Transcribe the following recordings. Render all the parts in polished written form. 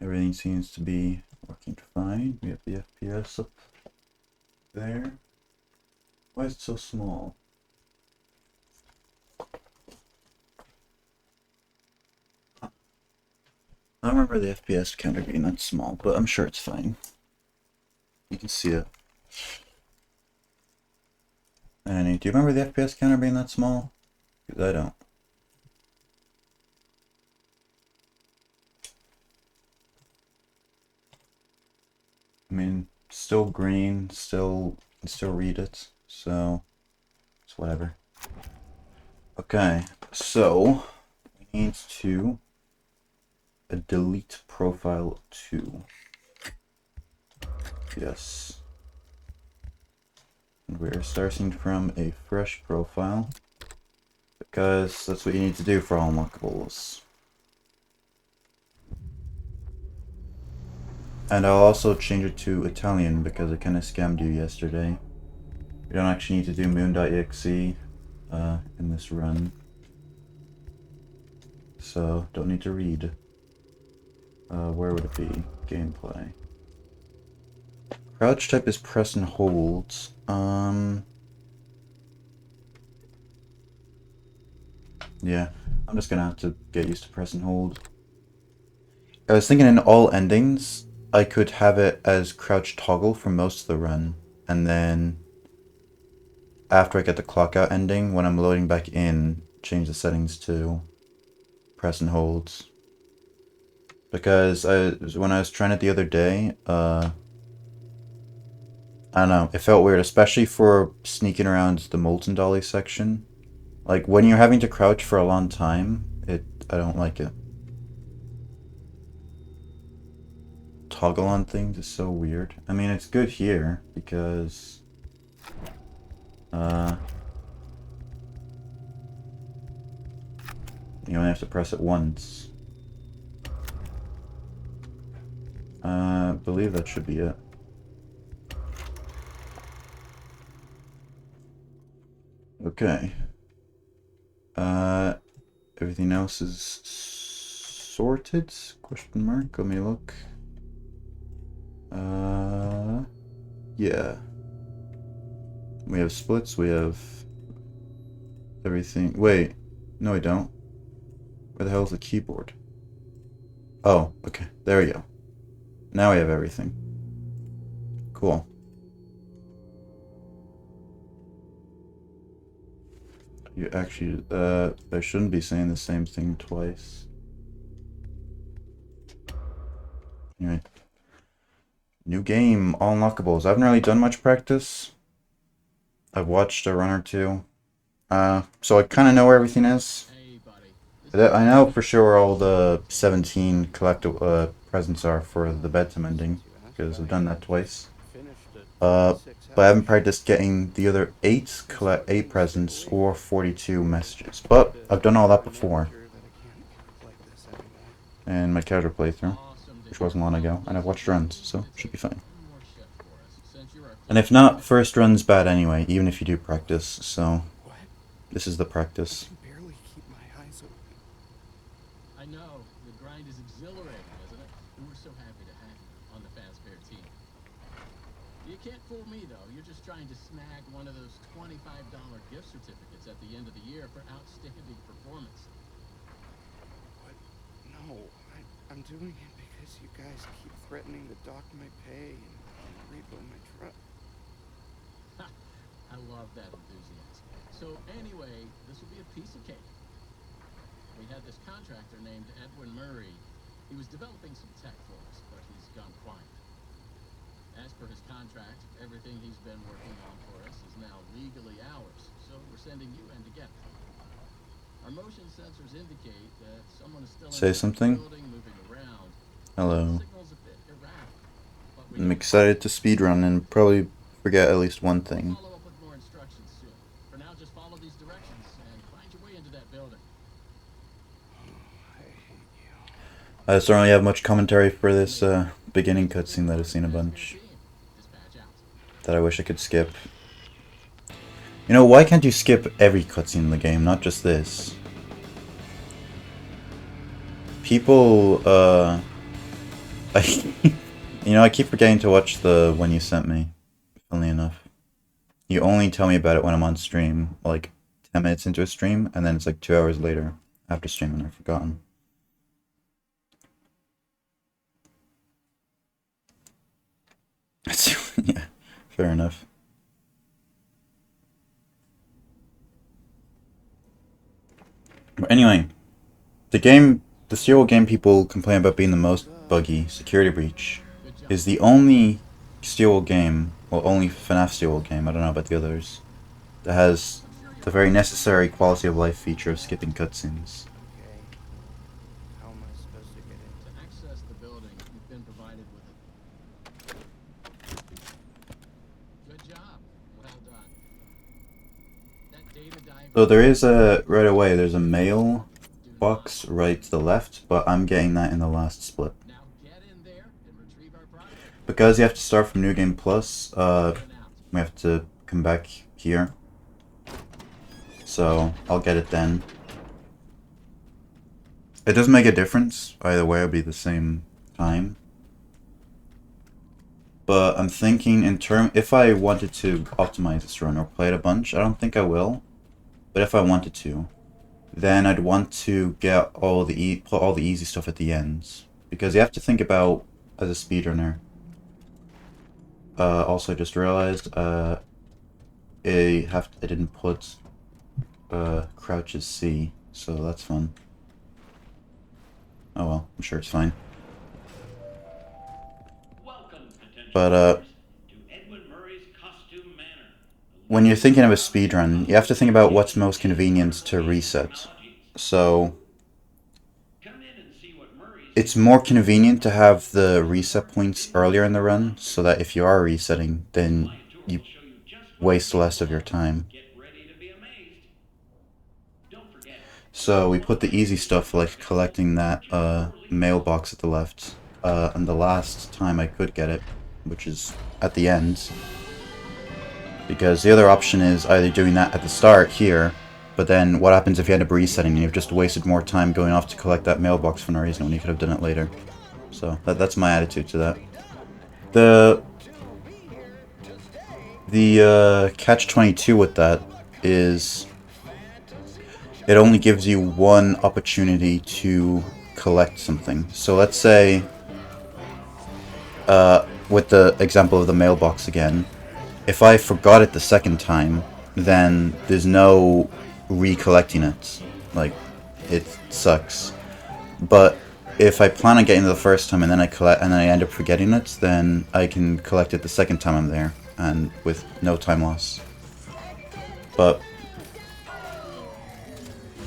Everything seems to be working fine. We have the FPS up there. Why is it so small? I don't remember the FPS counter being that small, but I'm sure it's fine. You can see it. Annie, do you remember the FPS counter being that small? Because I don't. I mean, still green, still read it, so it's whatever. Okay, so we need to delete profile 2. Yes. And we're starting from a fresh profile because that's what you need to do for all unlockables. And I'll also change it to Italian because I kind of scammed you yesterday. You don't actually need to do moon.exe in this run. So, don't need to read. Where would it be? Gameplay. Crouch type is press and hold. Yeah, I'm just gonna have to get used to press and hold. I was thinking in all endings, I could have it as crouch toggle for most of the run, and then after I get the clock out ending, when I'm loading back in, change the settings to press and holds. Because when I was trying it the other day, I don't know, it felt weird, especially for sneaking around the Molten Dolly section. Like, when you're having to crouch for a long time, I don't like it. Toggle on things is so weird. I mean, it's good here, because... you only have to press it once. I believe that should be it. Okay. Everything else is sorted? Question mark. Let me look. Yeah. We have splits. We have everything. Wait. No, I don't. Where the hell is the keyboard? Oh, okay. There we go. Now we have everything. Cool. You actually, I shouldn't be saying the same thing twice. Anyway. New game, all unlockables. I haven't really done much practice. I've watched a run or two. So I kind of know where everything is. I know for sure all the 17 collectible presents are for the bedtime ending, because I've done that twice. But I haven't practiced getting the other 8 presents or 42 messages. But I've done all that before. In my casual playthrough, which wasn't long ago, and I've watched runs, so should be fine. And if not, first run's bad anyway, even if you do practice, so this is the practice. I know, the grind is exhilarating, isn't it? And we're so happy to have you on the Fazbear team. You can't fool me, though. You're just trying to snag one of those $25 gift certificates at the end of the year for outstanding performance. What? No, I'm doing it because you guys keep threatening to dock my pay and rebuild my truck. I love that enthusiasm. So anyway, this will be a piece of cake. We had this contractor named Edwin Murray. He was developing some tech for us, but he's gone quiet. As per his contract, everything he's been working on for us is now legally ours, so we're sending you in to get it. Our motion sensors indicate that someone is still Say in something. the building moving around. Hello. The signal's a bit erratic, but I'm excited to speedrun and probably forget at least one thing. follow up with more instructions soon. For now, just follow these directions and find your way into that building. I hate you. I just don't really have much commentary for this beginning cutscene that I've seen a bunch. That I wish I could skip. You know, why can't you skip every cutscene in the game, not just this? People You know, I keep forgetting to watch the one you sent me, funnily enough. You only tell me about it when I'm on stream, like 10 minutes into a stream, and then it's like 2 hours later after stream and I've forgotten. Yeah, fair enough. But anyway, the serial game people complain about being the most buggy, Security Breach, Good job. is the only serial game, well, only FNAF serial game, I don't know about the others, that has I'm sure the you'll very necessary quality of life feature of skipping cutscenes. Okay. How am I supposed to get in? to access the building. You've been provided with it. Good job. Well done. That data diagram. So there is right away, there's a mail box right to the left, but I'm getting that in the last split. Now get in there and retrieve our product. Because you have to start from New Game Plus, In and out. we have to come back here. So I'll get it then. It doesn't make a difference. Either way, it'll be the same time. But I'm thinking if I wanted to optimize this run or play it a bunch, I don't think I will. But if I wanted to, then I'd want to get put all the easy stuff at the ends. Because you have to think about, as a speedrunner. Also, I just realized, I didn't put, crouch as C, so that's fun. Oh well, I'm sure it's fine. But, when you're thinking of a speedrun, you have to think about what's most convenient to reset. So, it's more convenient to have the reset points earlier in the run, so that if you are resetting, then you waste less of your time. So we put the easy stuff like collecting that mailbox at the left, and the last time I could get it, which is at the end. Because the other option is either doing that at the start here, but then what happens if you end up resetting and you've just wasted more time going off to collect that mailbox for no reason when you could have done it later. So that's my attitude to that. The catch-22 with that is it only gives you one opportunity to collect something. So let's say, with the example of the mailbox again, if I forgot it the second time, then there's no recollecting it. Like, it sucks. But if I plan on getting it the first time and then I end up forgetting it, then I can collect it the second time I'm there, and with no time loss. But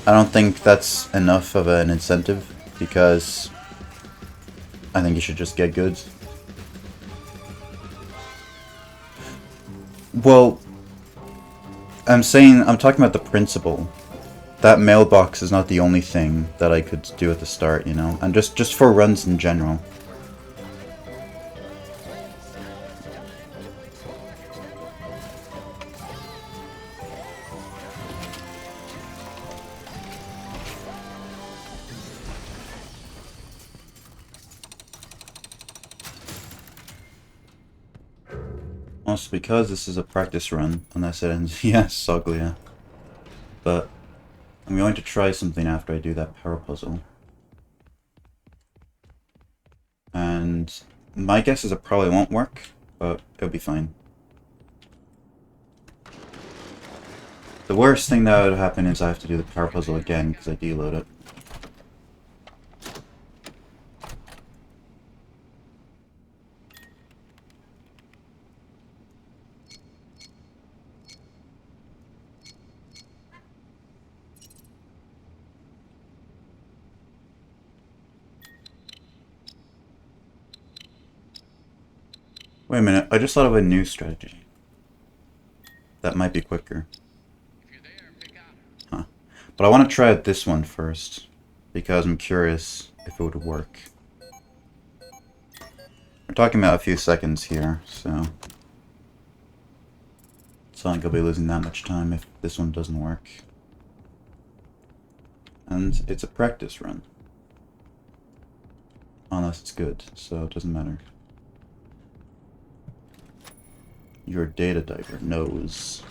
I don't think that's enough of an incentive, because I think you should just get goods. Well, I'm talking about the principle. That mailbox is not the only thing that I could do at the start, you know? And just for runs in general. Also, because this is a practice run, unless it ends... Yes, Soglia. But I'm going to try something after I do that power puzzle. And my guess is it probably won't work, but it'll be fine. The worst thing that would happen is I have to do the power puzzle again because I deload it. Wait a minute, I just thought of a new strategy. That might be quicker. Huh. But I want to try out this one first, because I'm curious if it would work. We're talking about a few seconds here, so it's not like I'll be losing that much time if this one doesn't work. And it's a practice run. Unless it's good, so it doesn't matter. Your data diver knows.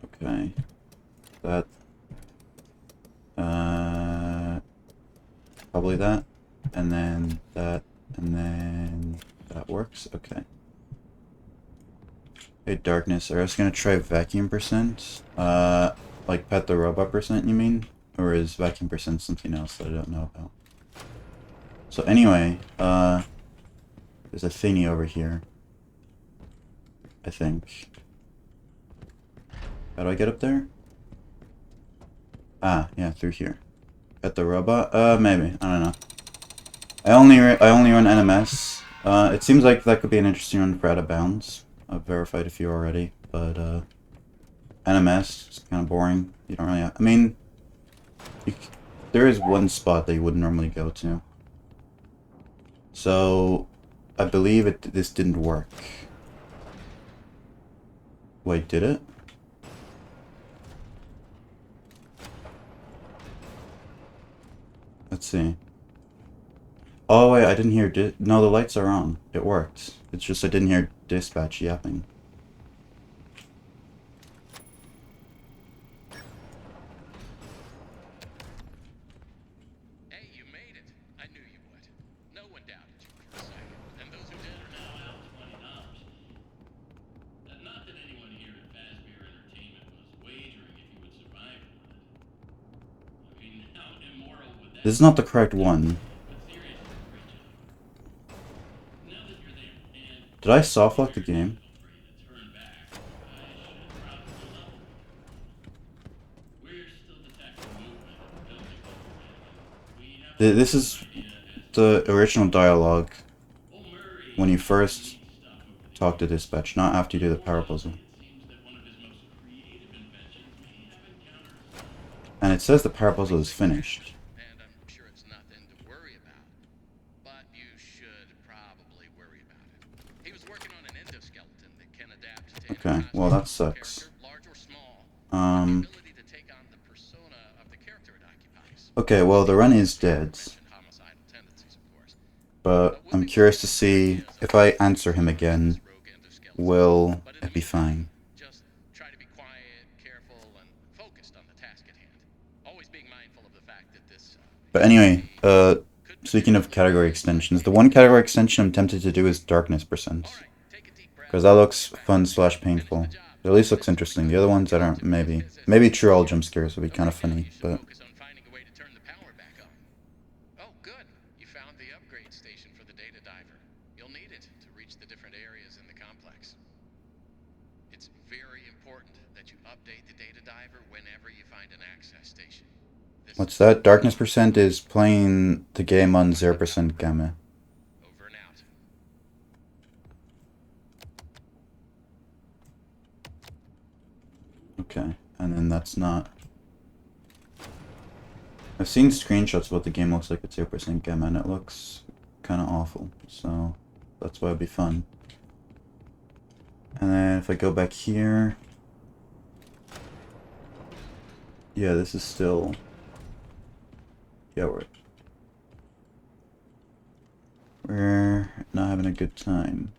Okay. That. Probably that. And then that. And then that works. Okay. Hey, darkness. Are you just gonna try vacuum percent? Like pet the robot percent, you mean? Or is vacuum percent something else that I don't know about? So anyway, there's a thingy over here. I think. How do I get up there? Ah, yeah, through here. Pet the robot? Maybe. I don't know. I only run NMS. It seems like that could be an interesting one for Out of Bounds. I've verified a few already, but NMS is kind of boring. You don't really. I mean, there is one spot that you wouldn't normally go to. So, I believe this didn't work. Wait, did it? Let's see. Oh wait, I didn't hear no, the lights are on. It worked. It's just I didn't hear dispatch yapping. Hey, you made it. I knew you would. No one doubted you for a second. And those who did are now out $20. Not that anyone here at Fazbear Entertainment was wagering if you would survive or not. I mean, how immoral would that This is not the correct one. But seriously, great job. Now that you're there, and Did I softlock the game? free to turn back, I should probably level with you. We're still detecting movement in the building that you're in. We have This is the original dialogue when you first talk to dispatch, not after you do the power puzzle. And it says the power puzzle is finished. And I'm sure it's nothing to worry about. But you should probably worry about it. He was working on an endoskeleton that can adapt to Okay, well that sucks. large or small. The ability to take on the persona of the character it occupies. Okay, well the run is dead. Homicidal tendencies, of course. But I'm curious to see if I answer him again, will it be fine? Just try to be quiet, careful, and focused on the task at hand. Always being mindful of the fact that this. But anyway, speaking of category extensions, the one category extension I'm tempted to do is darkness percent. Because that looks fun / painful. It at least looks interesting. The other ones, I don't, maybe. Maybe true all jump scares would be kind of funny, but... Focus on finding a way to turn the power back on. Oh, good. You found the upgrade station for the data diver. You'll need it to reach the different areas in the complex. It's very important that you update the data diver whenever you find an access station. What's that? Darkness percent is playing the game on 0% gamma. Over and out. Okay, and then that's not... I've seen screenshots of what the game looks like at 0% gamma, and it looks kind of awful, so that's why it'd be fun. And then if I go back here... Yeah, this is still... Yeah, we're not having a good time.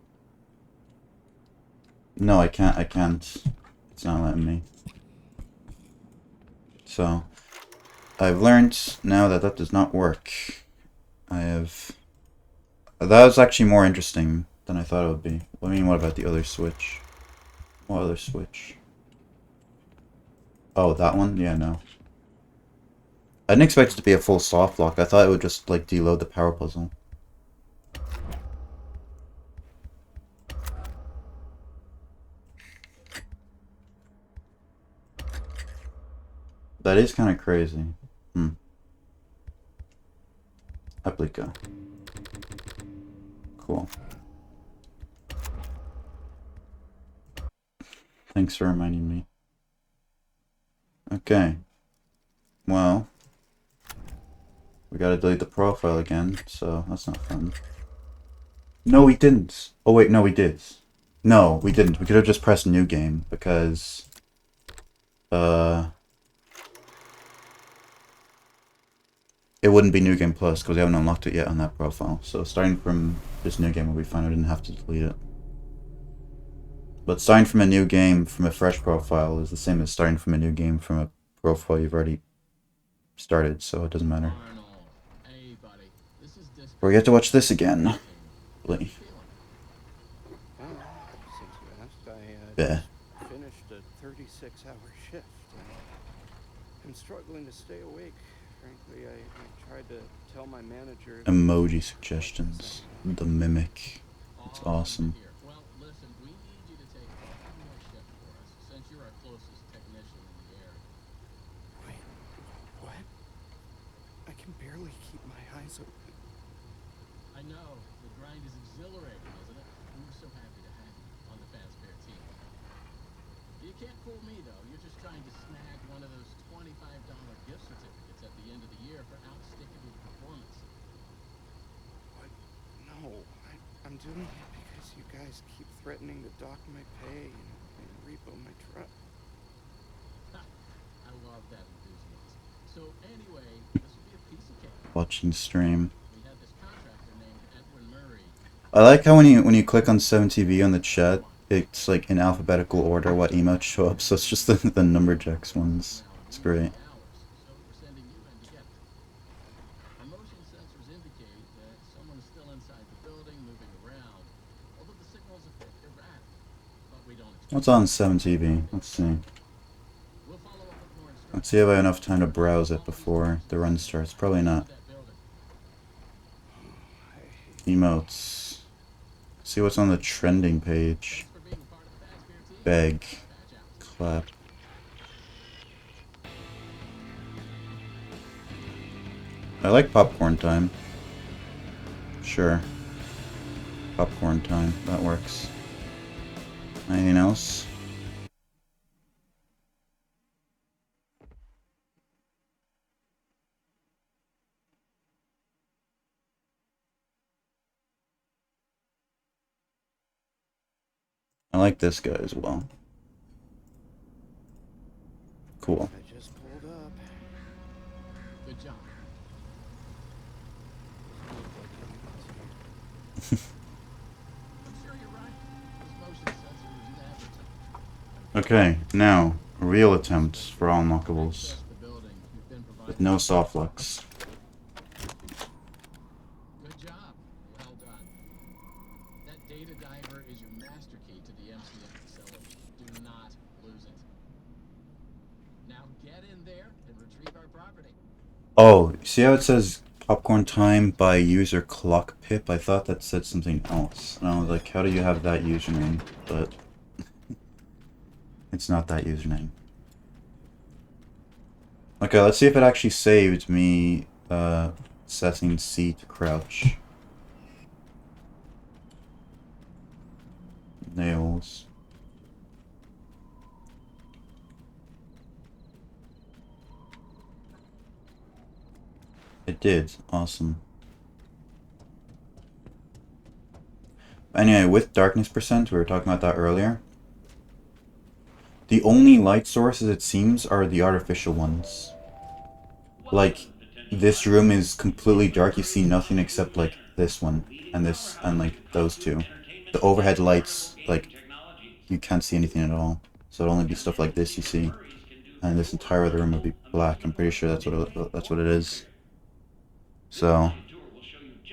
No, I can't. It's not letting me. So, I've learned now that that does not work. That was actually more interesting than I thought it would be. I mean, what about the other switch? What other switch? Oh, that one? Yeah, no. I didn't expect it to be a full soft lock. I thought it would just, like, deload the power puzzle. That is kind of crazy. Applica. Cool. Thanks for reminding me. Okay. Well, we gotta delete the profile again, so that's not fun. No, we didn't. Oh wait, no, we did. No, we didn't. We could have just pressed new game, because... it wouldn't be New Game Plus because we haven't unlocked it yet on that profile. So starting from this new game will be fine. I didn't have to delete it. But starting from a new game from a fresh profile is the same as starting from a new game from a profile you've already started, so it doesn't matter. Arnold. Hey, buddy. This is Disco. Or you have to watch this again. Really. Oh, since you asked, I Yeah. just finished a 36-hour shift. I'm struggling to stay awake. Frankly, I tried to tell my manager that Emoji suggestions. The Mimic. It's awesome. Well, listen, we need you to take one more shift for us, since you're our closest technician in the area. Wait, what? I can barely keep my eyes open. I know, the grind is exhilarating, isn't it? We're so happy to have you on the Fazbear team. You can't fool me, though. You're just trying to snag one of those $25 gift certificates at the end of the year for outstanding performance. What? No, I'm doing it because you guys keep threatening to dock my pay and repo my truck. I love that enthusiasm. So anyway, this will be a piece of cake. Watching stream. We had this contractor named Edwin Murray. I like how when you click on 7TV on the chat, it's like in alphabetical order what emotes show up, so it's just the Numberjacks ones. It's great. So we're sending you in to get them. Our motion sensors indicate that someone is still inside the building, moving around. Although the signal's a bit erratic, but we don't expect. What's on 7TV? Let's see. We'll follow up with more instructions. Let's see if I have enough time to browse it before the run starts. Probably not. Emotes. See what's on the trending page. Beg. Clap. I like popcorn time. Sure. Popcorn time. That works. Anything else? I like this guy as well. Cool. I just pulled up. Good job. I'm sure you're right. This motion sensor is never touched. Okay, now, real attempts for unlockables. Access the building. You've been provided. With no soft locks. Good job. Well done. That data diver is your master key to the MCF facility. Do not lose it. Now get in there and retrieve our property. Oh, see how it says popcorn time by user clockpip? I thought that said something else. And I was like, how do you have that username? But it's not that username. Okay, let's see if it actually saved me setting C to crouch. Nails. It did. Awesome. Anyway, with darkness percent, we were talking about that earlier. The only light sources, it seems, are the artificial ones. Like, this room is completely dark. You see nothing except, like, this one and this and, like, those two. The overhead lights, like, you can't see anything at all. So it'll only be stuff like this you see. And this entire other room would be black. I'm pretty sure that's what it is. So,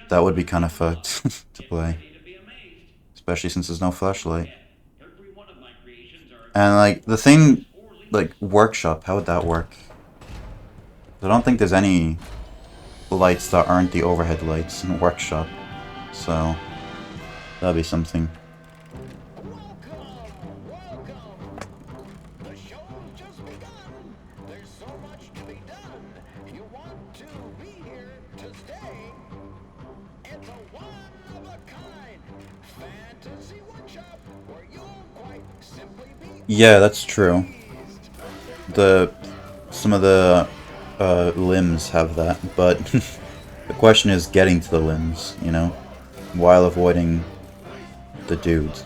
that would be kind of fucked to play. Especially since there's no flashlight. And, like, the thing, like, workshop, how would that work? I don't think there's any lights that aren't the overhead lights in workshop. So, that'd be something. The show's just begun. There's so much to be done. You want to be here to stay. It's a one-of-a-kind fantasy workshop where you'll quite simply be Yeah, that's true. Some of the limbs have that, but the question is getting to the limbs, you know, while avoiding the dudes.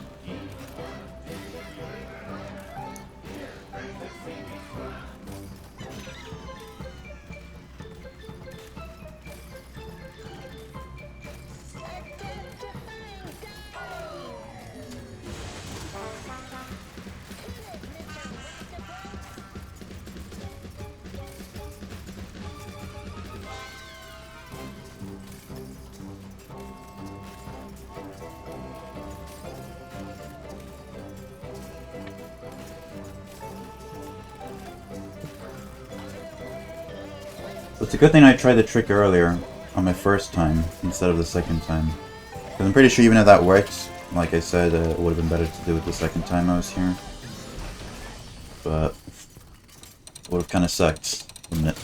It's a good thing I tried the trick earlier on my first time instead of the second time. Because I'm pretty sure even if that worked, like I said, it would have been better to do it the second time I was here. But it would have kind of sucked, wouldn't it?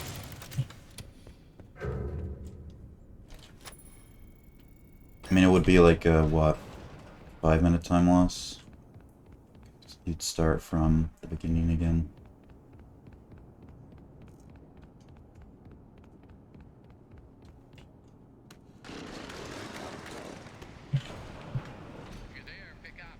I mean, it would be like a, what, 5-minute time loss? You'd start from the beginning again. If you're there, pick up.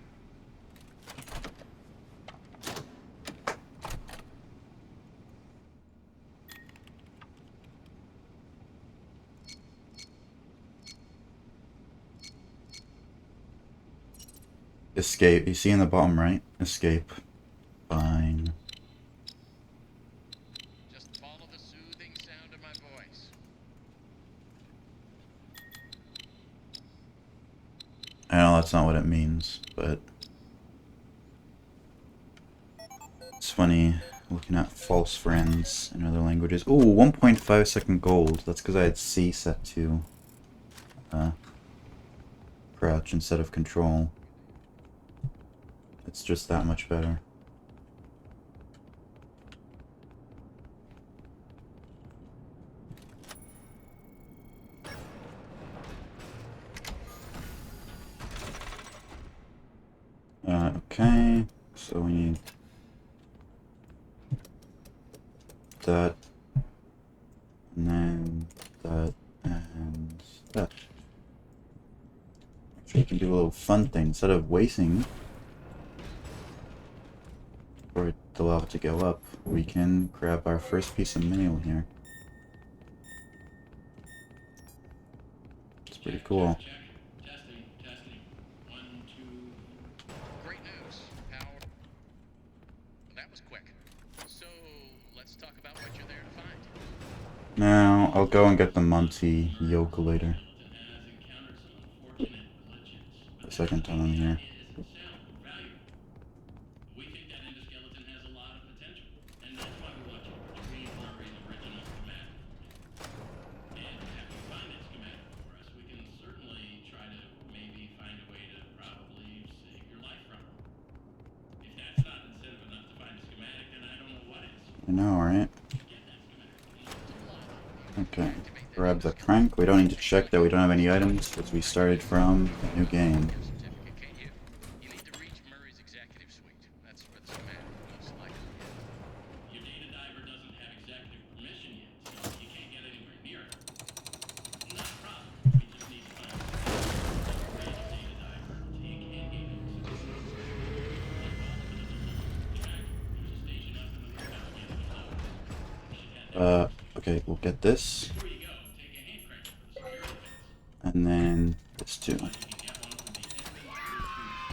Escape. You see in the bottom right? Escape. Fine. Just follow the soothing sound of my voice. I know that's not what it means, but it's funny looking at false friends in other languages. Ooh, 1.5 second gold. That's because I had C set to crouch instead of control. It's just that much better. Okay, so we need that, and then that, and that. Actually, we can do a little fun thing. Instead of waiting for the lava to go up, we can grab our first piece of mail here. It's pretty cool. Testing. 1, 2. Great news. Power. That was quick. So, let's talk about what you're there to find. Now, I'll go and get the Monty yoke later. The second time I'm here. We think that endoskeleton has a lot of potential, and that's why we want you to read Murray's original schematic for me. And after you find that schematic for us, we can certainly try to maybe find a way to probably save your life from him. If that's not incentive enough to find a schematic, then I don't know what is. I know, right? Get that schematic. Okay. Grab the crank. We don't need to check that we don't have any items because we started from a new game. Certificate, can't you? You need to reach Murray's executive suite. That's where the schematic most likely is. Your data diver doesn't have executive permission yet, so you can't get anywhere near it. Not a problem. We just need to find a data diver so you can get access. There's a station up in the warehouse near the floor. Okay, we'll get this. Before you go, take a hand crank for the security fence. And then this too. You can get one from the enemy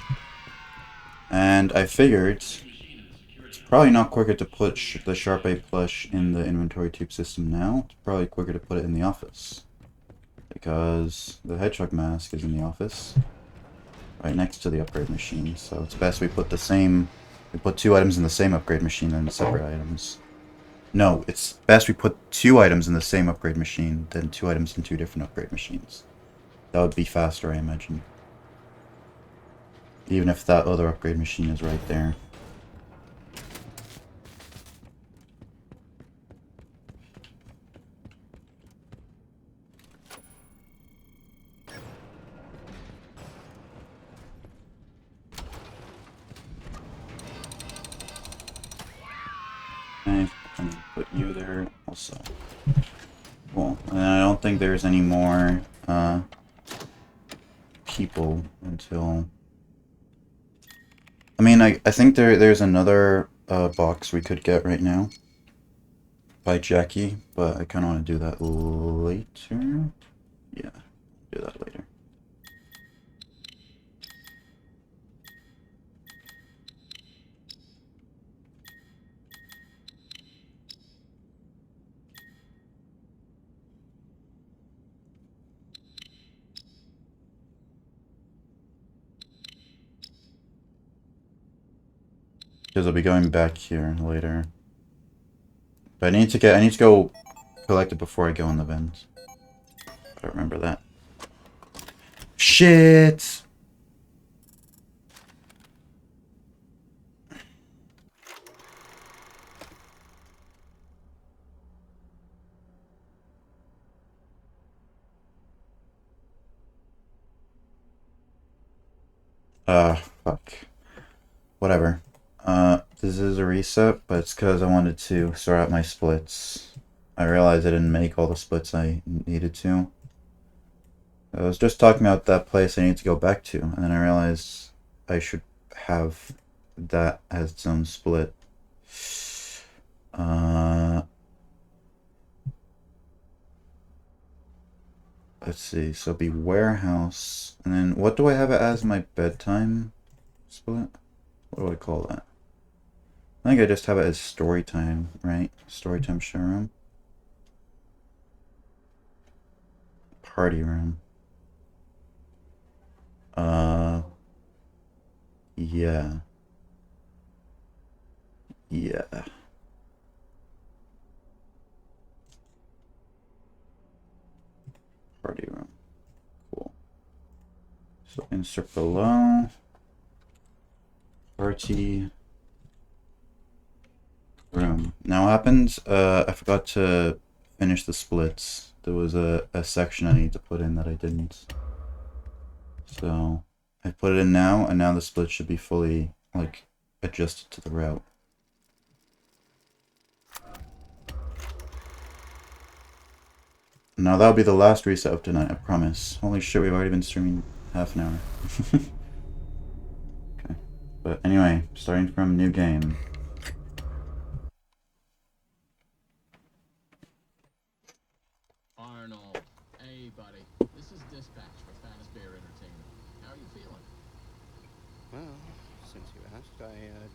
And I figured machine in the security. it's probably not quicker to put the Sharp A plush in the inventory tube system now. It's probably quicker to put it in the office. Because the hedgehog mask is in the office. Right next to the upgrade machine. So it's best we put we put 2 items in the same upgrade machine than separate items. No, it's best we put 2 items in the same upgrade machine than 2 items in 2 different upgrade machines. That would be faster, I imagine. Even if that other upgrade machine is right there. Okay, and put you there also. Cool. And I don't think there's any more people until... I mean, I think there's another box we could get right now by Jackie, but I kind of want to do that later. Yeah, do that later. Because I'll be going back here later. But I need to go collect it before I go in the vent. I don't remember that. Shit! Fuck. Whatever. This is a reset, but it's because I wanted to sort out my splits. I realized I didn't make all the splits I needed to. I was just talking about that place I need to go back to, and then I realized I should have that as its own split. Let's see, so it'd be warehouse, and then what do I have it as my bedtime split? What do I call that? I think I just have it as story time, right? Story time showroom. Party room. Yeah. Yeah. Party room. Cool. So insert below. Party room. Now what happens? I forgot to finish the splits. There was a section I need to put in that I didn't. So I put it in now, and now the split should be fully, like, adjusted to the route. Now that'll be the last reset of tonight, I promise. Holy shit, we've already been streaming half an hour. Okay. But anyway, starting from new game. Arnold, hey buddy, this is dispatch for Fazbear Entertainment. How are you feeling? Well, since you asked, I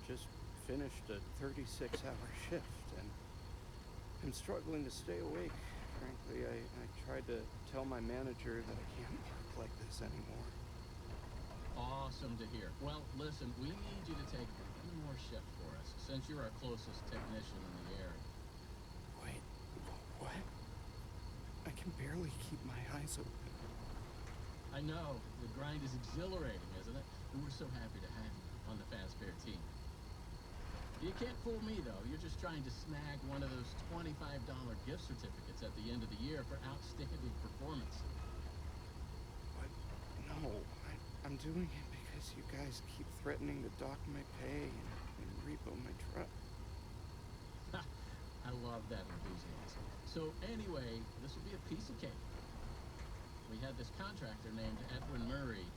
just finished a 36-hour shift, and I'm struggling to stay awake. Frankly, I tried to tell my manager that I can't work like this anymore. Awesome to hear. Well, listen, we need you to take one more shift for us, since you're our closest technician in the area. Wait, what? I can barely keep my eyes open. I know, the grind is exhilarating, isn't it? And we're so happy to have you on the Fazbear team. You can't fool me, though. You're just trying to snag one of those $25 gift certificates at the end of the year for outstanding performance. But no, I'm doing it because you guys keep threatening to dock my pay and repo my truck. I love that enthusiasm. So anyway, this will be a piece of cake. We had this contractor named Edwin Murray.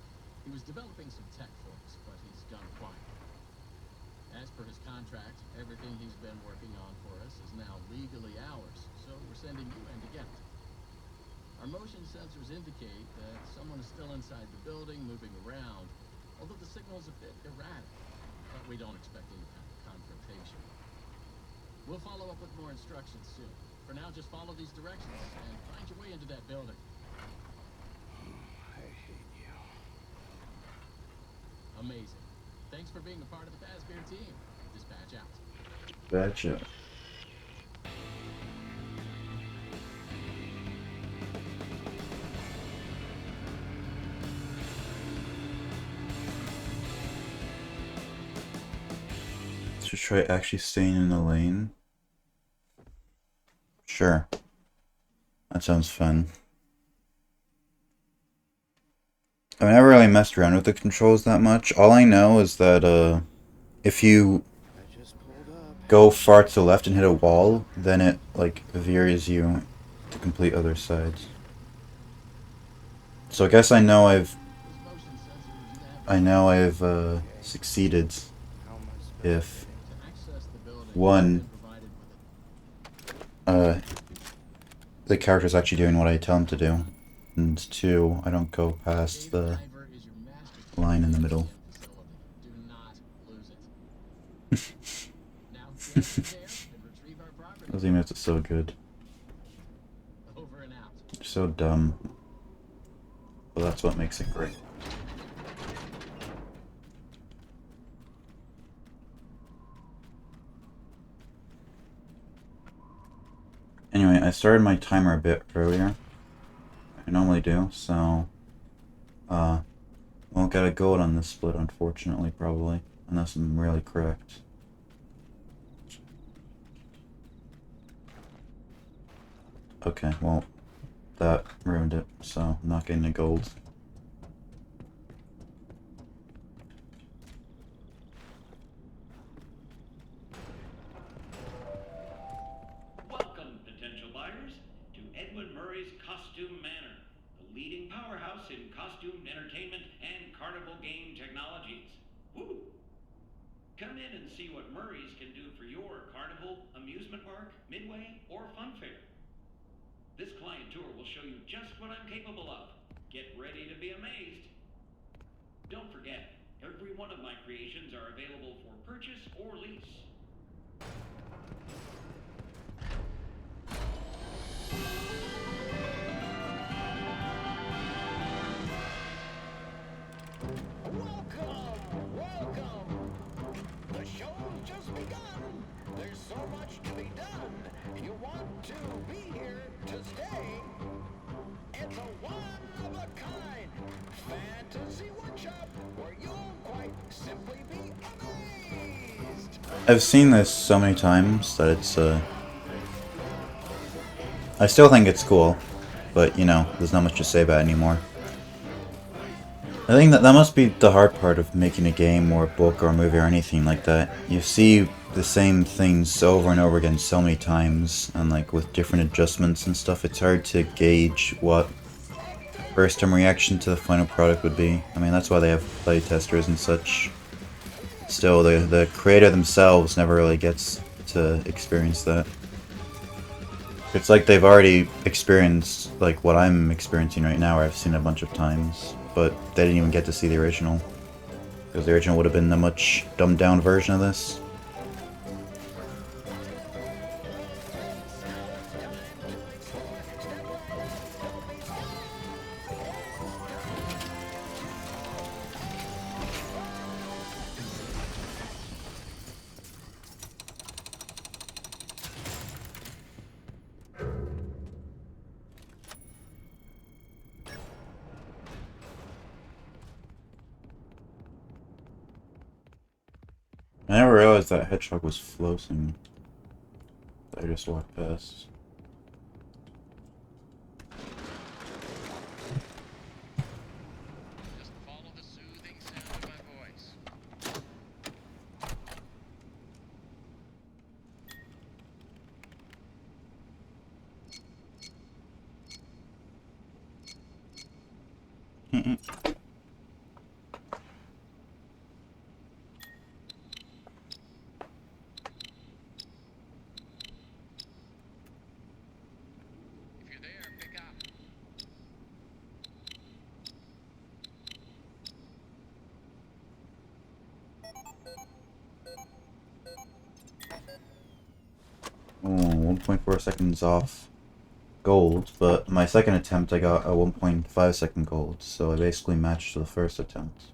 He was developing some tech for us, but he's gone quiet. As per his contract, everything he's been working on for us is now legally ours, so we're sending you in to get it. Our motion sensors indicate that someone is still inside the building, moving around, although the signal's a bit erratic, but we don't expect any kind of confrontation. We'll follow up with more instructions soon. For now, just follow these directions and find your way into that building. I hate you. Amazing. Thanks for being a part of the Fazbear team. Dispatch out. Gotcha. Let's just try actually staying in the lane. Sure. That sounds fun. I mean, I never really messed around with the controls that much. All I know is that, if you I just pulled up. go far to the left and hit a wall, then it, like, veers you to complete other sides. So I guess I know Those motion sensors have succeeded How am I supposed if, to access the building. one, You've been provided with the character's actually doing what I tell him to do, and two, I don't go past the Diver is your master line in the middle. facility. Do not lose it. Now get out there and retrieve our property. Those emotes are so good. Over and out. They're so dumb. But that's what makes it great. Anyway, I started my timer a bit earlier. I normally do, so won't get a gold on this split, unfortunately, probably, unless I'm really correct. Okay, well, that ruined it, so I'm not getting a gold. Welcome, potential buyers, to Edwin Murray's Costume Manor, the leading powerhouse in costume entertainment and carnival game technologies. Woo! Come in and see what Murray's can do for your carnival, amusement park, midway, or fun fair. This client tour will show you just what I'm capable of. Get ready to be amazed. Don't forget, every one of my creations are available for purchase or lease. Welcome! The show's just begun. There's so much to be done. You want to be here to stay. It's a one-of-a-kind fantasy workshop where you'll quite simply be amazed. I've seen this so many times that it's, I still think it's cool, but, you know, there's not much to say about it anymore. I think that must be the hard part of making a game or a book or a movie or anything like that. You see the same things over and over again so many times, and like with different adjustments and stuff, it's hard to gauge what first time reaction to the final product would be. I mean, that's why they have playtesters and such. Still, the creator themselves never really gets to experience that. It's like they've already experienced like what I'm experiencing right now, where I've seen it a bunch of times, but they didn't even get to see the original. Because the original would have been a much dumbed down version of this. I never realized that hedgehog was floating. I just walked past. Just follow the soothing sound of my voice. If you're there, pick up. Oh, 1.4 seconds off gold, but my second attempt I got a 1.5 second gold, so I basically matched the first attempt.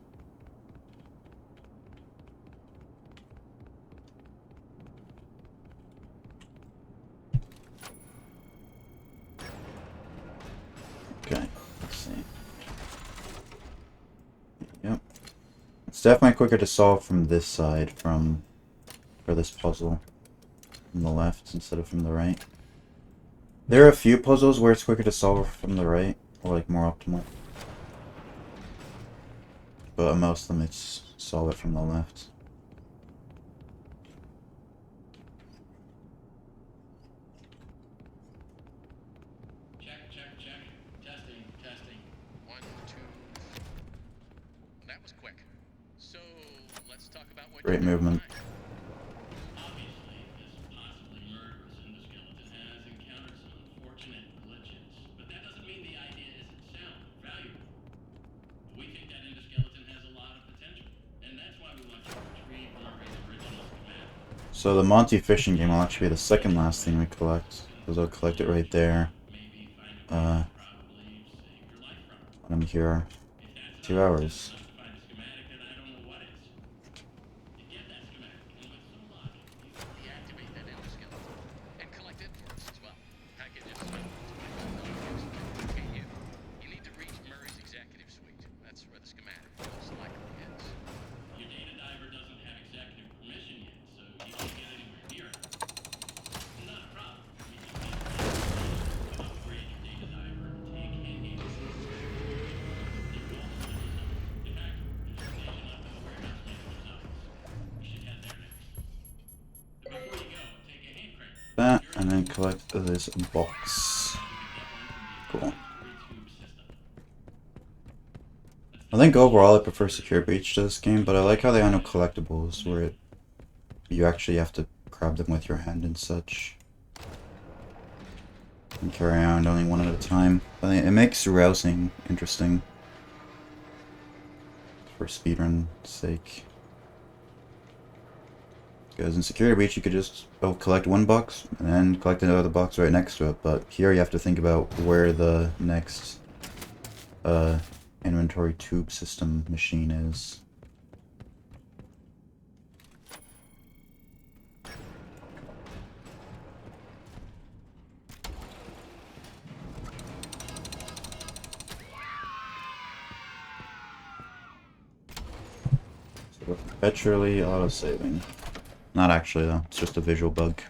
Okay, let's see. Yep. It's definitely quicker to solve from this side for this puzzle. From the left instead of from the right. There are a few puzzles where it's quicker to solve from the right, or like more optimal. But most of them it's solve it from the left. Check. Testing. 1, 2. That was quick. So, let's talk about what Great you got in movement. mind. Obviously, this possibly murderous endoskeleton has encountered some unfortunate glitches, but that doesn't mean the idea isn't sound or valuable. We think that endoskeleton has a lot of potential, and that's why we want you to retrieve Murray's original schematic. So the Monty fishing game will actually be the second last thing we collect, because I'll collect it right there. Maybe find a way to probably save your life from it. When I'm here If that's 2 not hours. enough to find a schematic, then I don't know what is. To get that schematic, and with some luck, you Deactivate that endoskeleton. And collect it for us as well. Package and then collect this box. Cool. I think overall I prefer Secure Breach to this game, but I like how they handle collectibles, where you actually have to grab them with your hand and such. And carry around only one at a time. But it makes rousing interesting. For speedrun sake. Because in Security Breach you could just collect one box and then collect another box right next to it, but here you have to think about where the next inventory tube system machine is. So we're perpetually auto-saving. Not actually though, it's just a visual bug.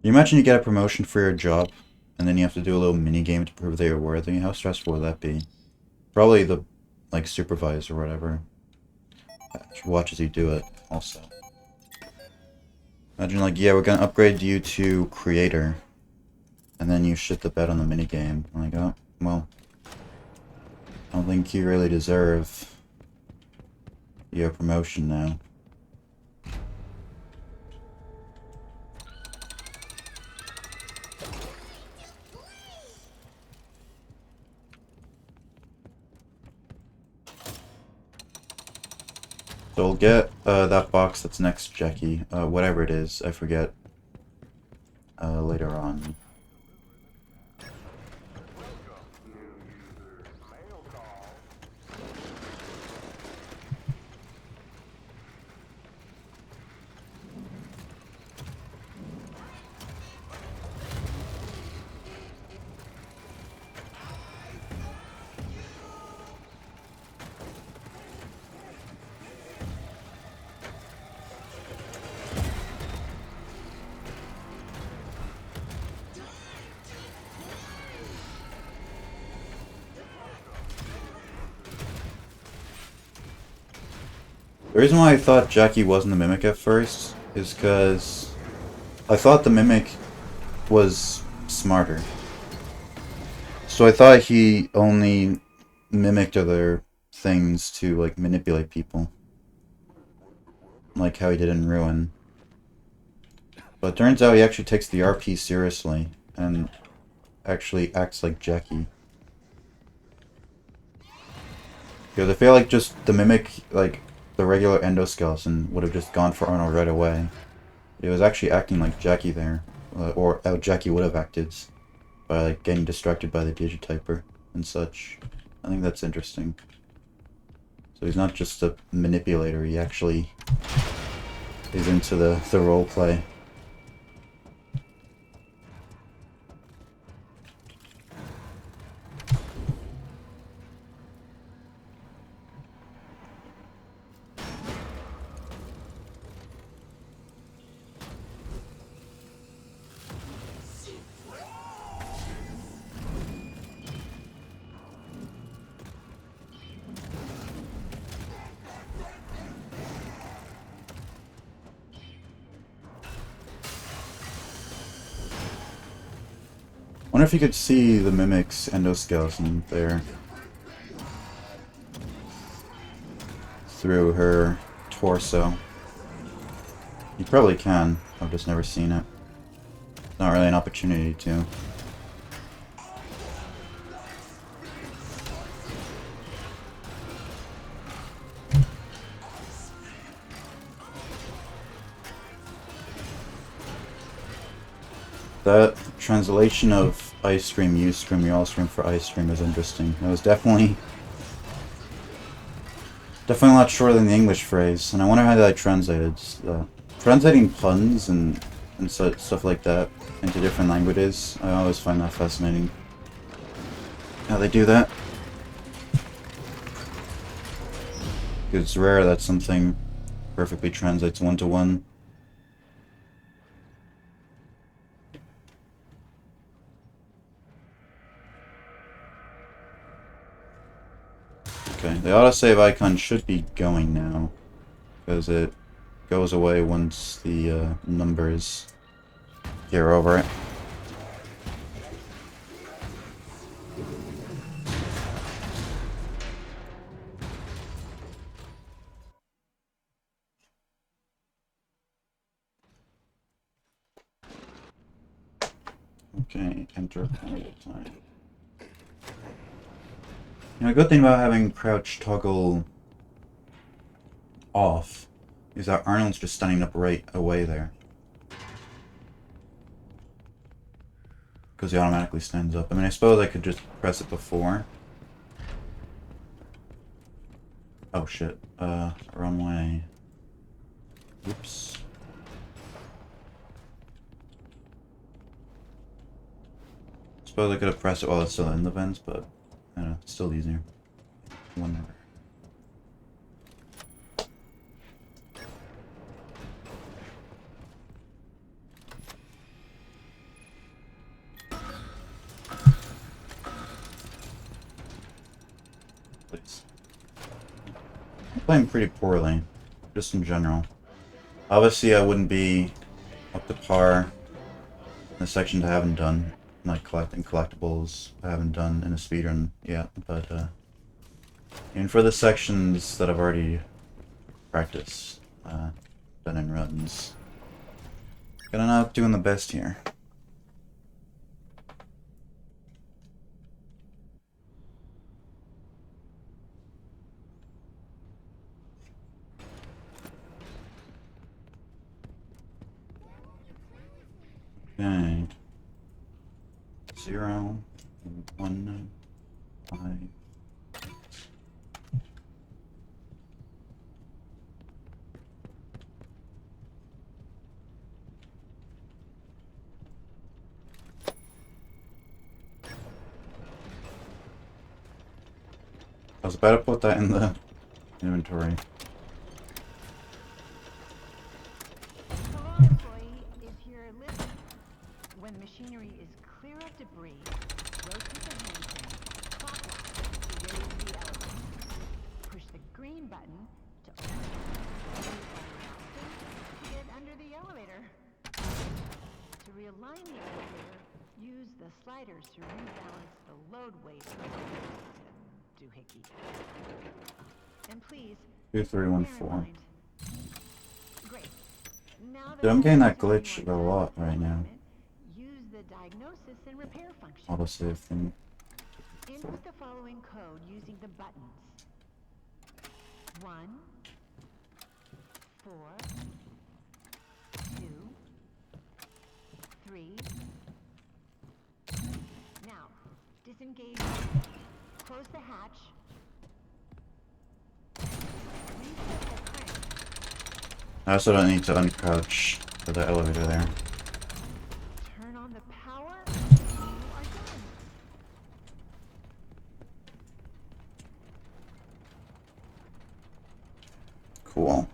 You imagine you get a promotion for your job, and then you have to do a little mini game to prove that you're worthy. How stressful would that be? Probably the, like, supervisor or whatever watches you do it, also. Imagine, like, yeah, we're gonna upgrade you to creator, and then you shit the bed on the mini game. Like, oh, well, I don't think you really deserve your promotion now. So we'll get that box that's next to Jackie, whatever it is, I forget, later on. The reason why I thought Jackie wasn't the Mimic at first is because I thought the Mimic was smarter. So I thought he only mimicked other things to, like, manipulate people. Like how he did in Ruin. But it turns out he actually takes the RP seriously and actually acts like Jackie. Because I feel like just the Mimic, like, the regular endoskeleton would have just gone for Arnold right away. It was actually acting like Jackie there, or how Jackie would have acted by, like, getting distracted by the digitiper and such. I think that's interesting. So he's not just a manipulator, he actually is into the role play. Wonder if you could see the Mimic's endoskeleton there. Through her torso. You probably can. I've just never seen it. Not really an opportunity to. That translation of ice cream, you scream, you all scream for ice cream is interesting. It was definitely a lot shorter than the English phrase, and I wonder how that translated. Translating puns and and stuff like that into different languages. I always find that fascinating. How they do that. It's rare that something perfectly translates one-to-one. Okay, the autosave icon should be going now, because it goes away once the numbers gear over it. Okay, enter time. You know, a good thing about having crouch toggle off is that Arnold's just standing up right away there. Because he automatically stands up. I mean, I suppose I could just press it before. Oh shit. Wrong way. Oops. Suppose I could have pressed it while it's still in the vents, but I don't know, it's still easier. Whatever. Please. I'm playing pretty poorly, just in general. Obviously, I wouldn't be up to par in the sections I haven't done, like collecting collectibles I haven't done in a speedrun yet, but even for the sections that I've already practiced, done in runs, gonna not doing the best here. Okay. 0, 1, 5. I was about to put that in the inventory. Hello, employee. If you're listening, when the machinery is clear of debris, rotate the handbrake clockwise to raise the elevator. Push the green button to open the to get under the elevator. To realign the elevator, use the sliders to rebalance the load weight of the doohickey. And please, 2314. great. Now Dude, I'm getting that all glitch set a lot right now. use the diagnosis and repair function. Autosave thing. Input the following code using the buttons. 1, 4, 2, 3. Now, disengage. Close the hatch. Reset the crank. I also don't need to uncrouch for the elevator there. Turn on the power. You are done. Cool.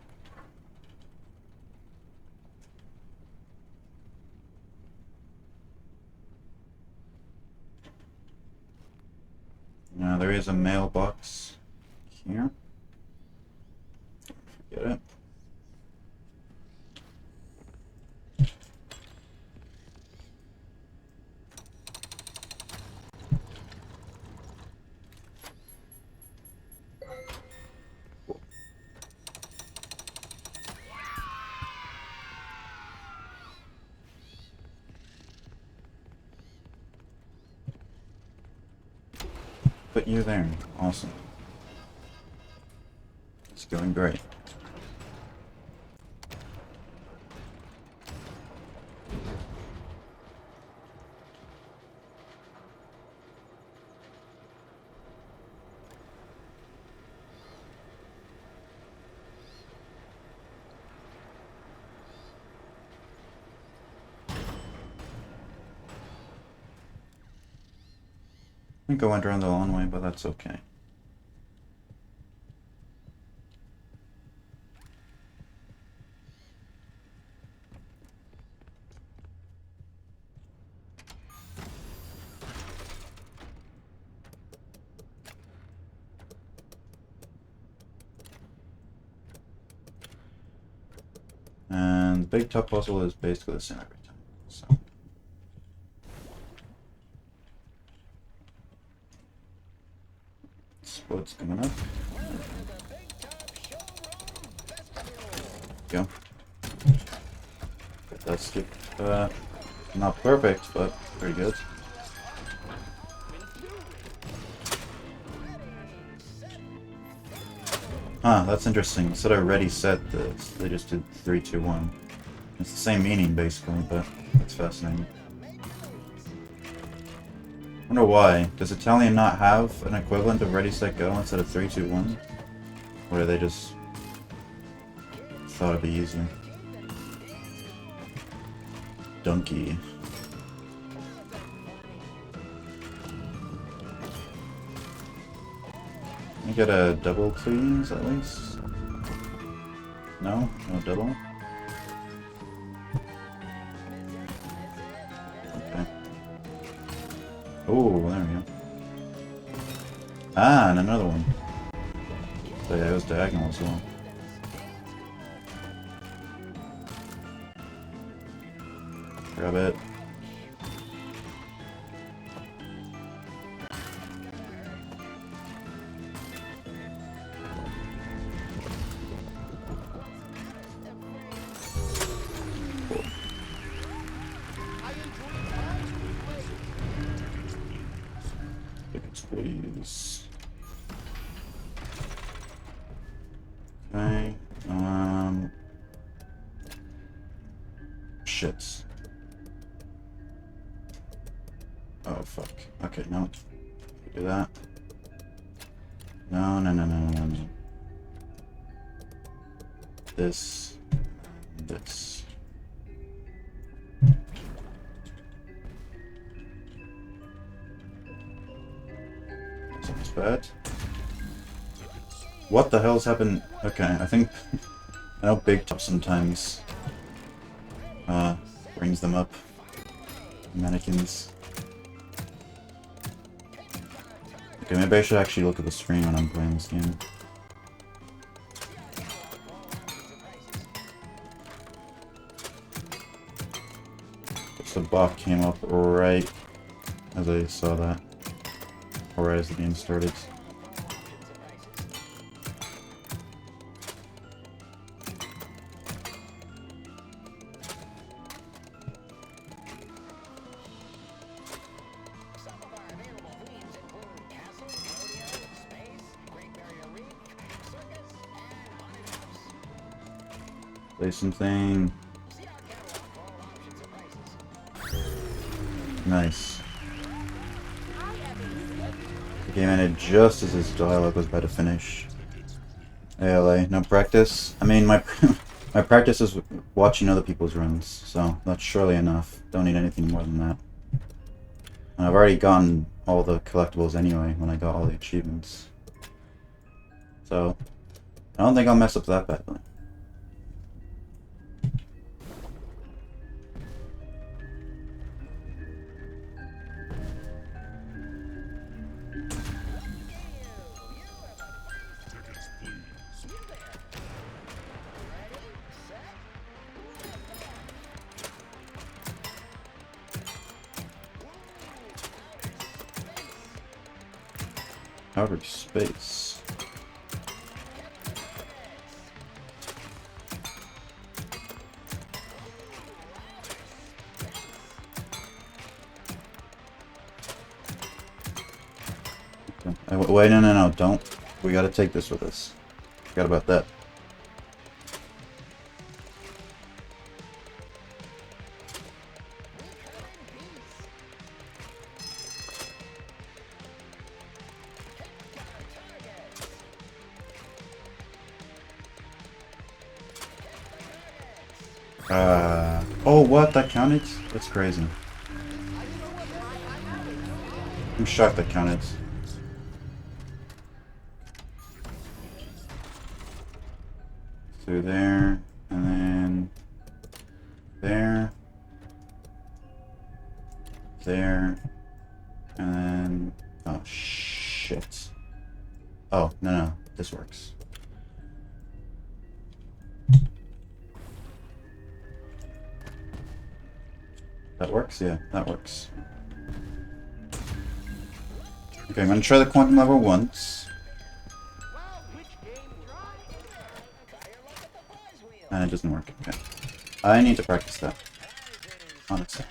Now there is a mailbox here. Forget it. Put you there. Awesome. It's going great. think I went around the long way, but that's okay. And the big top puzzle is basically the same every time. So. What's coming up? Go. That's not perfect, but pretty good. Ah, that's interesting. Instead of ready, set, they just did 3, 2, 1. It's the same meaning, basically, but it's fascinating. I wonder why. Does Italian not have an equivalent of ready, set, go instead of 3, 2, 1? Or they just thought it'd be easier? Donkey. Can I get a double, please, at least? No? No double? Okay. Oh, there we go. Ah, and another one. So yeah, it was diagonal as well. Grab it. Tickets, please. Okay. Shit. Oh fuck. Okay, no. Do that. No, no, no, no, no, no. This. This. Sounds bad. What the hell's happened? Okay, I think I know Big Top sometimes brings them up. Mannequins. Okay, maybe I should actually look at the screen when I'm playing this game. So the bot came up right as I saw that. Or right as the game started. Play something. Nice. The game ended just as his dialogue was about to finish. ALA, no practice. I mean, my my practice is watching other people's runs, so that's surely enough. Don't need anything more than that. And I've already gotten all the collectibles anyway when I got all the achievements. So, I don't think I'll mess up that badly. Outer space. Okay. Wait, no, no, no, don't. We gotta take this with us. Forgot about that. Oh, what? That counted? That's crazy. I'm shocked that counted. Through there, and then there, there, and then, oh shit. Oh, no, this works. That works? Yeah, that works. Okay, I'm gonna try the quantum lever once. And it doesn't work. Okay. I need to practice that. Honestly.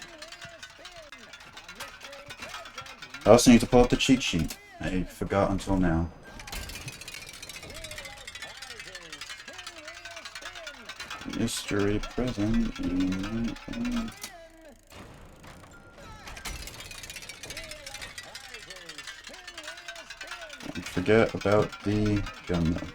I also need to pull up the cheat sheet. I forgot until now. Mystery present in my phone. Don't forget about the gun though.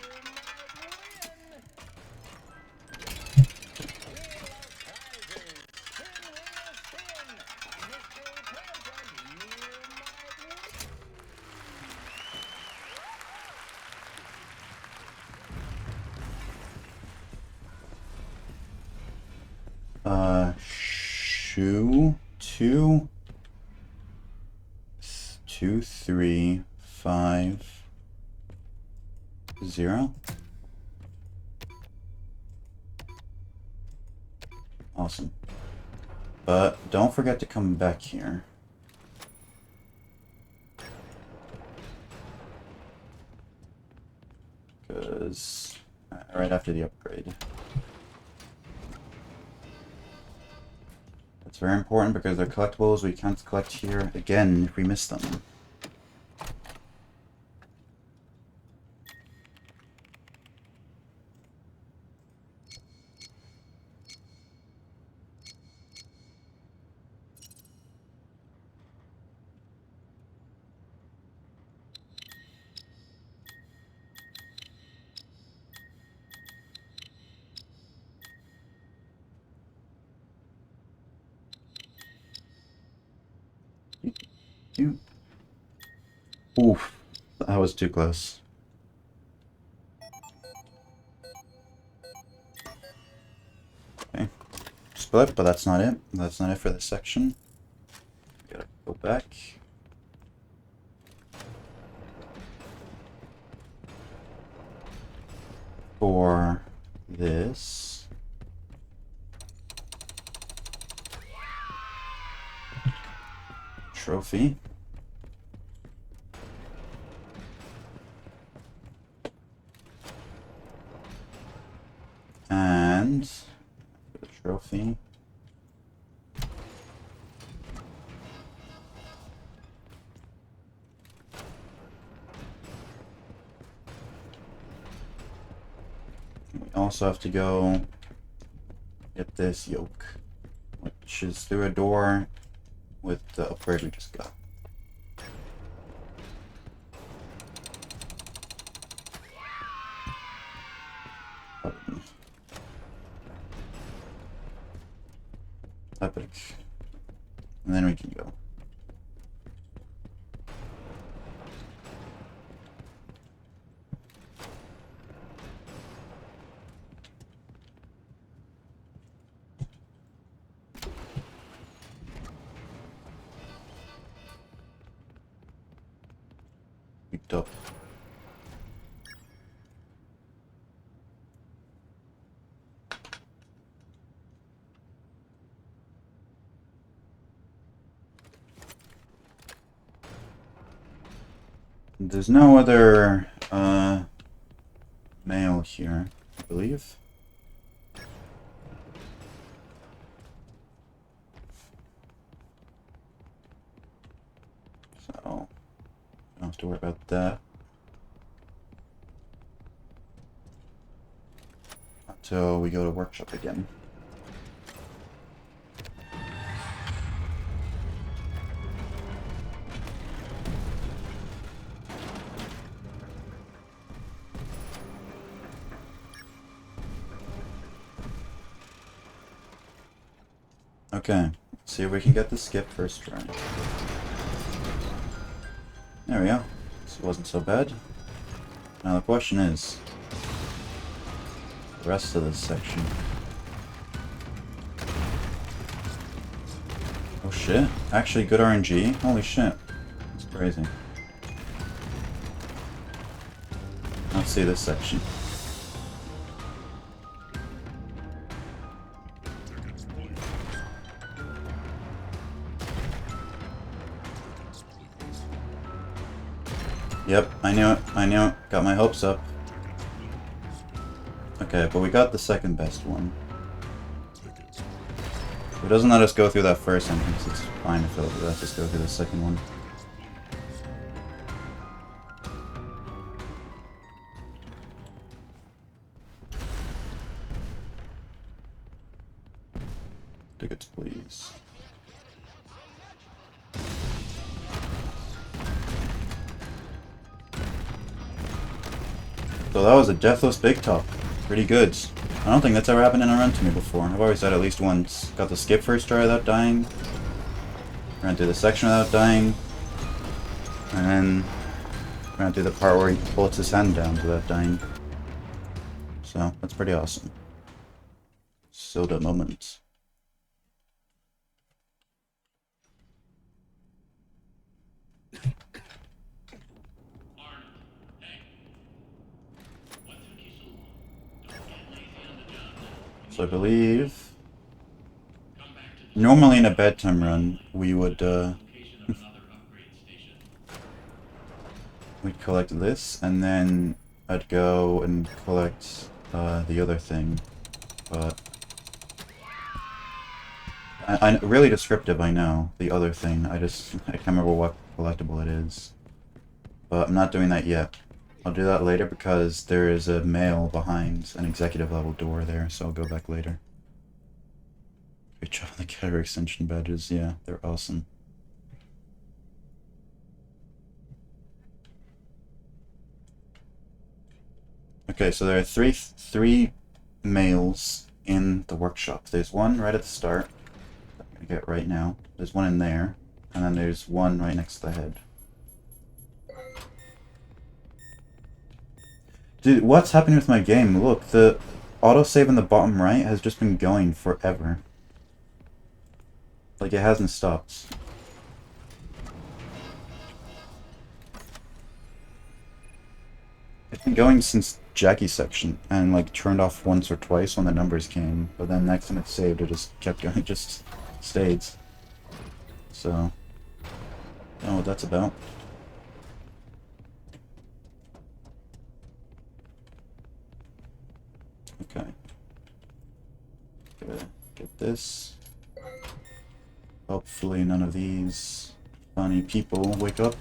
Shoe 2 2 3 5 0. Awesome. But don't forget to come back here. Because right after the upgrade. It's very important because they're collectibles we can't collect here again if we miss them. Oof, that was too close. Okay, split, but that's not it. That's not it for this section. Gotta go back. For this. Trophy. And the trophy. We also have to go get this yoke, which is through a door with the upgrade we just got. Epic. And then we can go. Picked up. There's no other mail here, I believe. So, don't have to worry about that. Until we go to workshop again. Okay, see if we can get the skip first try. There we go. This wasn't so bad. Now the question is, the rest of this section. Oh shit. Actually good RNG? Holy shit. That's crazy. Let's see this section. Yep, I knew it. I knew it. Got my hopes up. Okay, but we got the second best one. If it doesn't let us go through that first entrance, it's fine if it lets us go through the second one. Tickets, please. So that was a Deathless Big Top. Pretty good. I don't think that's ever happened in a run to me before. I've always had at least once. Got the skip first try without dying. Ran through the section without dying. And then ran through the part where he pulled his hand down without dying. So, that's pretty awesome. Soda moment. So I believe normally in a bedtime run we would we'd collect this and then I'd go and collect the other thing, but I really descriptive, I know, the other thing. I can't remember what collectible it is, but I'm not doing that yet. I'll do that later because there is a mail behind an executive level door there, so I'll go back later. Great job on the carrier extension badges, yeah, they're awesome. Okay, so there are three mails in the workshop. There's one right at the start, that I'm gonna get right now. There's one in there, and then there's one right next to the head. Dude, what's happening with my game? Look, the autosave in the bottom right has just been going forever. Like, it hasn't stopped. It's been going since Jackie's section, and like turned off once or twice when the numbers came, but then next time it saved, it just kept going, it just stayed. So, I don't know what that's about. Okay. Gotta get this. Hopefully none of these funny people wake up.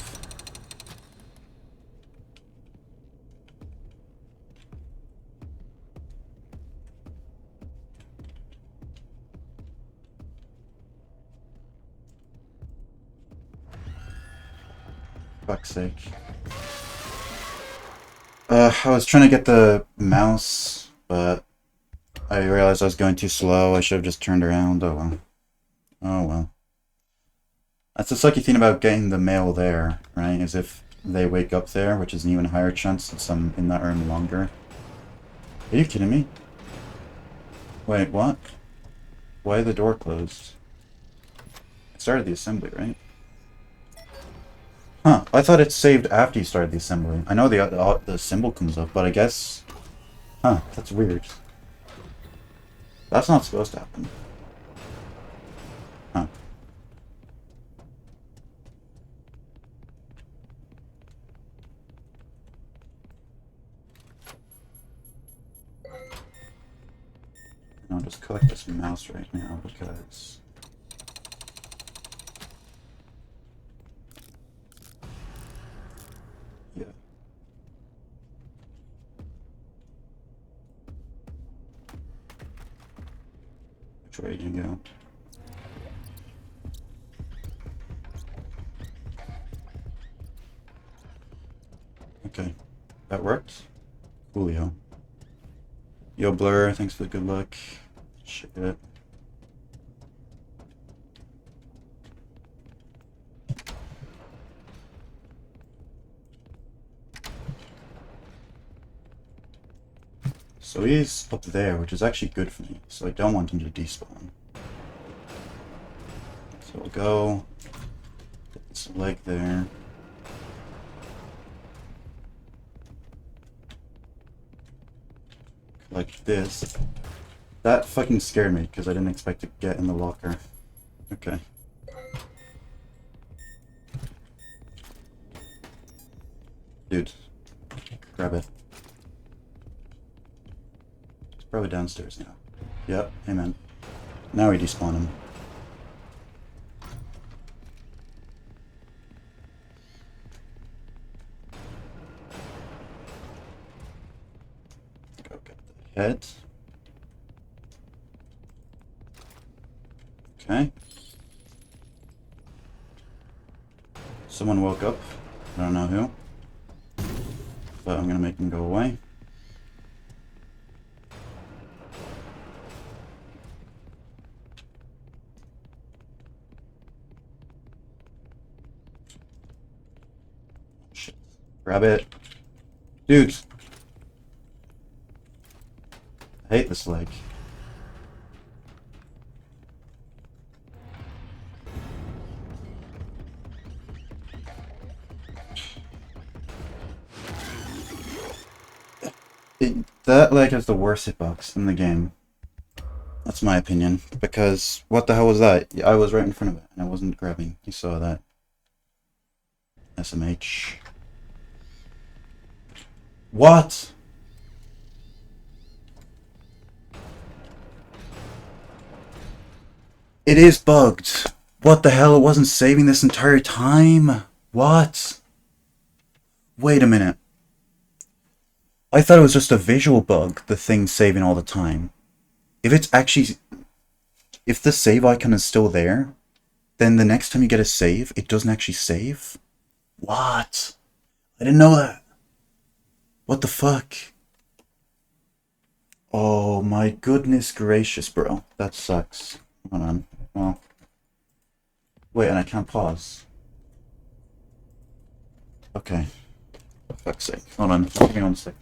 Fuck's sake. I was trying to get the mouse, but I realized I was going too slow. I should have just turned around. Oh well. Oh well. That's the sucky thing about getting the mail there, right? Is if they wake up there, which is an even higher chance since I'm in that room longer. Are you kidding me? Wait, what? Why is the door closed? It started the assembly, right? Huh, I thought it saved after you started the assembly. I know the symbol comes up, but I guess... Huh, that's weird. That's not supposed to happen. Huh. I'll just collect this mouse right now because... Yeah. Which way do you go? Okay. That worked? Coolio. Yo, Blur, thanks for the good luck. Shit. So he's up there, which is actually good for me. So I don't want him to despawn. So we'll go. Put this leg there. Like this. That fucking scared me because I didn't expect to get in the locker. Okay. Dude, grab it. It's probably downstairs now. Yep, amen. Now we despawn him. Go get the head. Okay. Someone woke up. I don't know who. But I'm gonna make him go away. Shit. Grab it. Dude! I hate this leg. That leg has the worst hitbox in the game. That's my opinion. Because, what the hell was that? I was right in front of it, and I wasn't grabbing. You saw that. SMH. What? It is bugged. What the hell? It wasn't saving this entire time? What? Wait a minute. I thought it was just a visual bug, the thing saving all the time. If it's actually... If the save icon is still there, then the next time you get a save, it doesn't actually save? What? I didn't know that. What the fuck? Oh my goodness gracious, bro. That sucks. Hold on. Well... Wait, and I can't pause. Okay. For fuck's sake. Hold on. Give me 1 sec.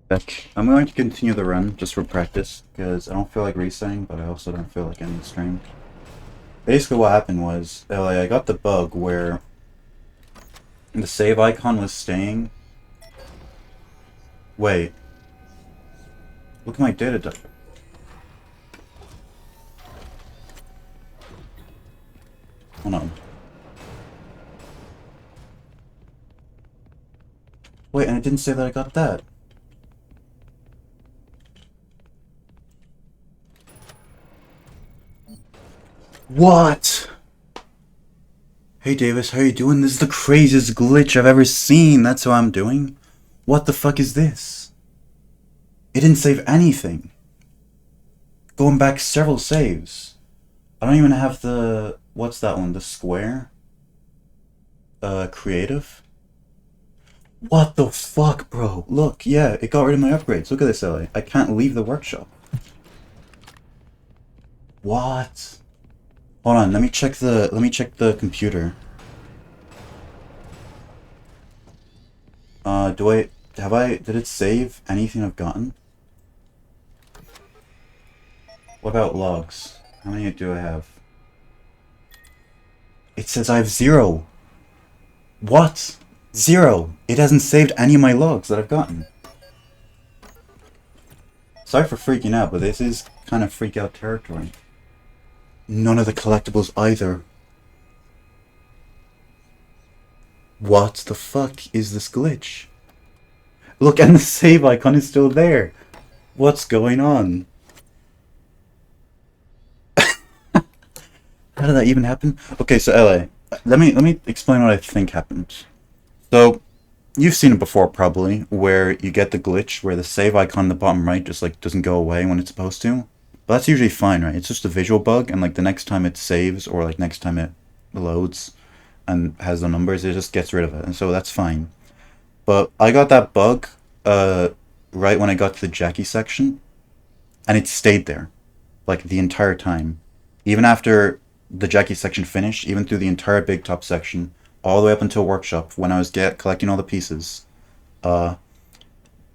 Back. I'm going to continue the run just for practice because I don't feel like resetting, but I also don't feel like ending the stream. Basically, what happened was I got the bug where the save icon was staying. Wait. Look at my data dump. Hold on. Wait, and it didn't say that I got that. What? Hey Davis, how you doing? This is the craziest glitch I've ever seen. That's what I'm doing. What the fuck is this? It didn't save anything. Going back several saves. I don't even have the... What's that one? The square? Creative? What the fuck, bro? Look, yeah, it got rid of my upgrades. Look at this, LA. I can't leave the workshop. What? Hold on, let me check the computer. Did it save anything I've gotten? What about logs? How many do I have? It says I have 0. What? 0. It hasn't saved any of my logs that I've gotten. Sorry for freaking out, but this is kind of freak out territory. None of the collectibles either. What the fuck is this glitch? Look, and the save icon is still there. What's going on? How did that even happen? Okay, so LA, let me explain what I think happened. So, you've seen it before probably, where you get the glitch where the save icon in the bottom right just like doesn't go away when it's supposed to. But that's usually fine, right? It's just a visual bug, and like the next time it saves or like next time it loads and has the numbers, it just gets rid of it, and so that's fine. But I got that bug right when I got to the Jackie section, and it stayed there like the entire time, even after the Jackie section finished, even through the entire Big Top section, all the way up until Workshop when I was collecting all the pieces. The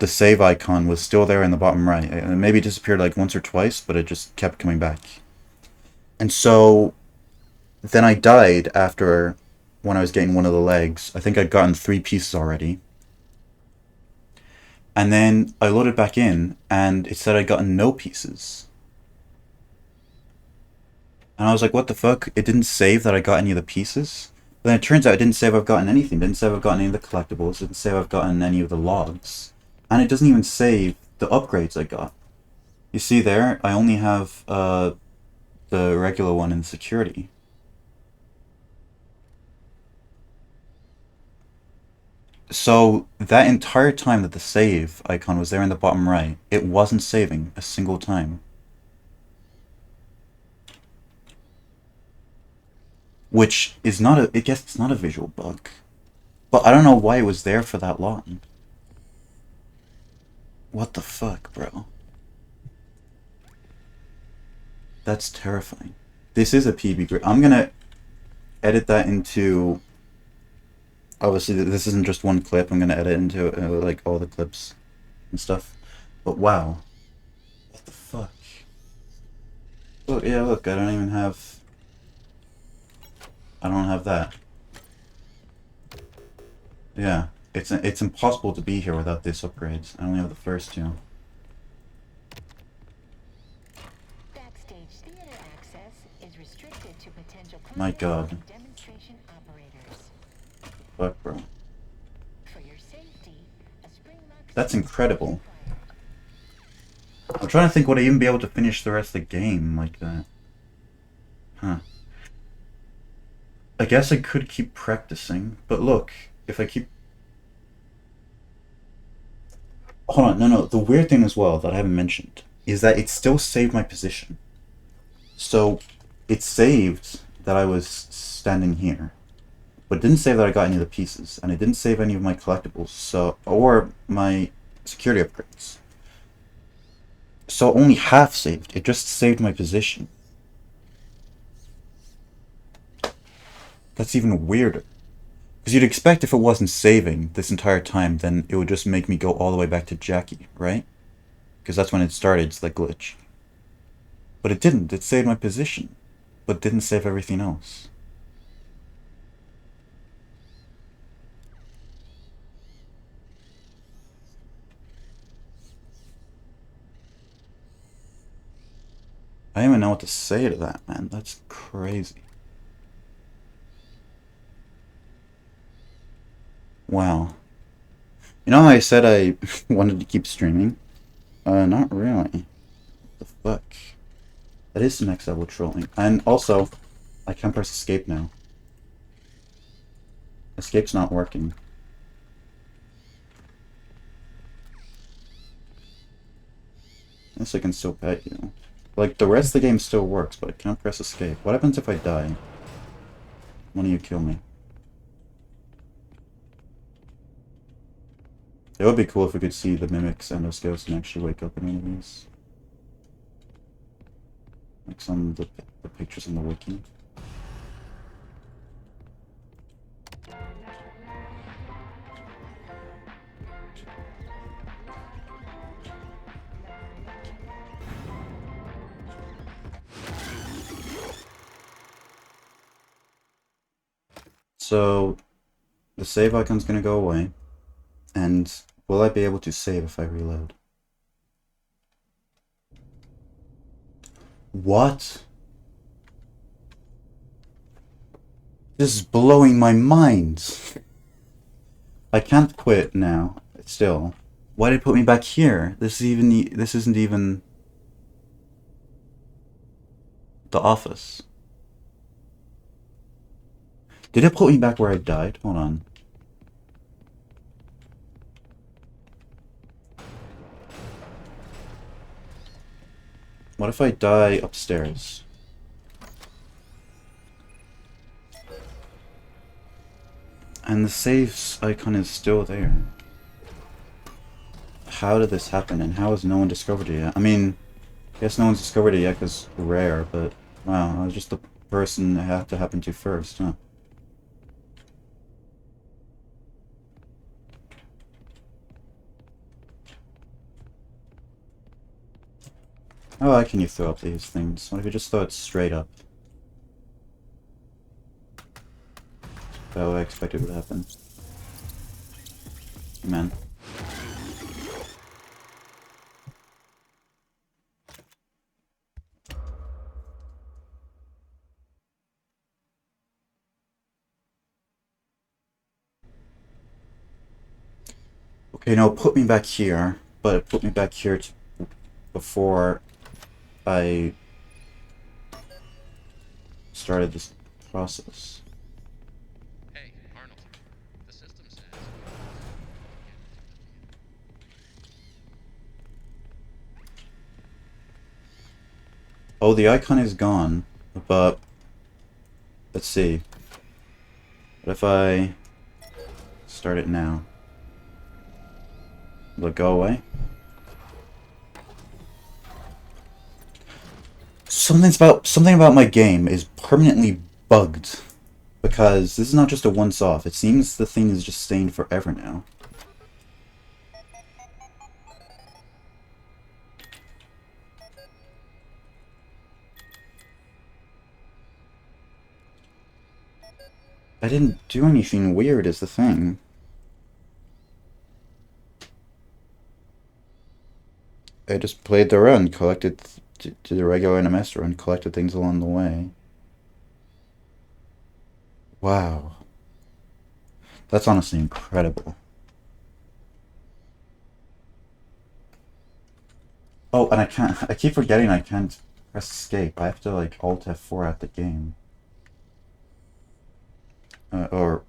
save icon was still there in the bottom right. It maybe disappeared like once or twice, but it just kept coming back. And so then I died after when I was getting one of the legs. I think I'd gotten 3 pieces already. And then I loaded back in, and it said I'd gotten no pieces. And I was like, what the fuck? It didn't save that I got any of the pieces? But then it turns out it didn't save I've gotten anything. It didn't save I've gotten any of the collectibles. It didn't save I've gotten any of the logs. And it doesn't even save the upgrades I got. You see there, I only have the regular one in security. So that entire time that the save icon was there in the bottom right, it wasn't saving a single time. Which is not a, I guess it's not a visual bug. But I don't know why it was there for that long. What the fuck, bro? That's terrifying. This is a PB grid. I'm gonna edit that into... Obviously, this isn't just one clip. I'm gonna edit into like all the clips and stuff. But wow. What the fuck? Oh, yeah, look, I don't even have... I don't have that. Yeah, it's impossible to be here without this upgrades. I only have the first 2. Backstage theater access is restricted to potential My God. and demonstration operators. Fuck, bro. For your safety, a spring lock That's incredible. I'm trying to think, would I even be able to finish the rest of the game like that? Huh. I guess I could keep practicing, but look, if I keep... Hold on, no, the weird thing as well that I haven't mentioned is that it still saved my position. So, it saved that I was standing here, but it didn't save that I got any of the pieces, and it didn't save any of my collectibles, so, or my security upgrades. So only half saved, it just saved my position. That's even weirder. Because you'd expect if it wasn't saving this entire time, then it would just make me go all the way back to Jackie, right? Because that's when it started, it's like glitch. But it didn't, it saved my position, but didn't save everything else. I don't even know what to say to that, man. That's crazy. Wow. You know how I said I wanted to keep streaming? Not really. What the fuck? That is some next level trolling. And also, I can't press escape now. Escape's not working. Guess I can still pet you. Like, the rest of the game still works, but I can't press escape. What happens if I die? One of you kill me. It would be cool if we could see the mimics and those ghosts and actually wake up in one of these. Like some of the pictures in the wiki. So the save icon's gonna go away, and will I be able to save if I reload? What? This is blowing my mind. I can't quit now. Still, why did it put me back here? This isn't even the office. Did it put me back where I died? Hold on. What if I die upstairs? And the saves icon is still there. How did this happen, and how has no one discovered it yet? I mean, I guess no one's discovered it yet because rare, but wow, I was just the person it had to happen to first, huh? How high can you throw up these things? What if you just throw it straight up? That's what I expected would happen. Man. Okay, no, it put me back here, but it put me back here before I started this process. Hey, Arnold. The system says. Oh, the icon is gone, but let's see. What if I start it now? Will it go away? Something about my game is permanently bugged, because this is not just a once-off. It seems the thing is just staying forever now. I didn't do anything weird is the thing. I just played the run, collected to the regular NMS run, collected things along the way. Wow. That's honestly incredible. Oh, and I keep forgetting I can't press escape. I have to like Alt F4 at the game. Yeah, Alt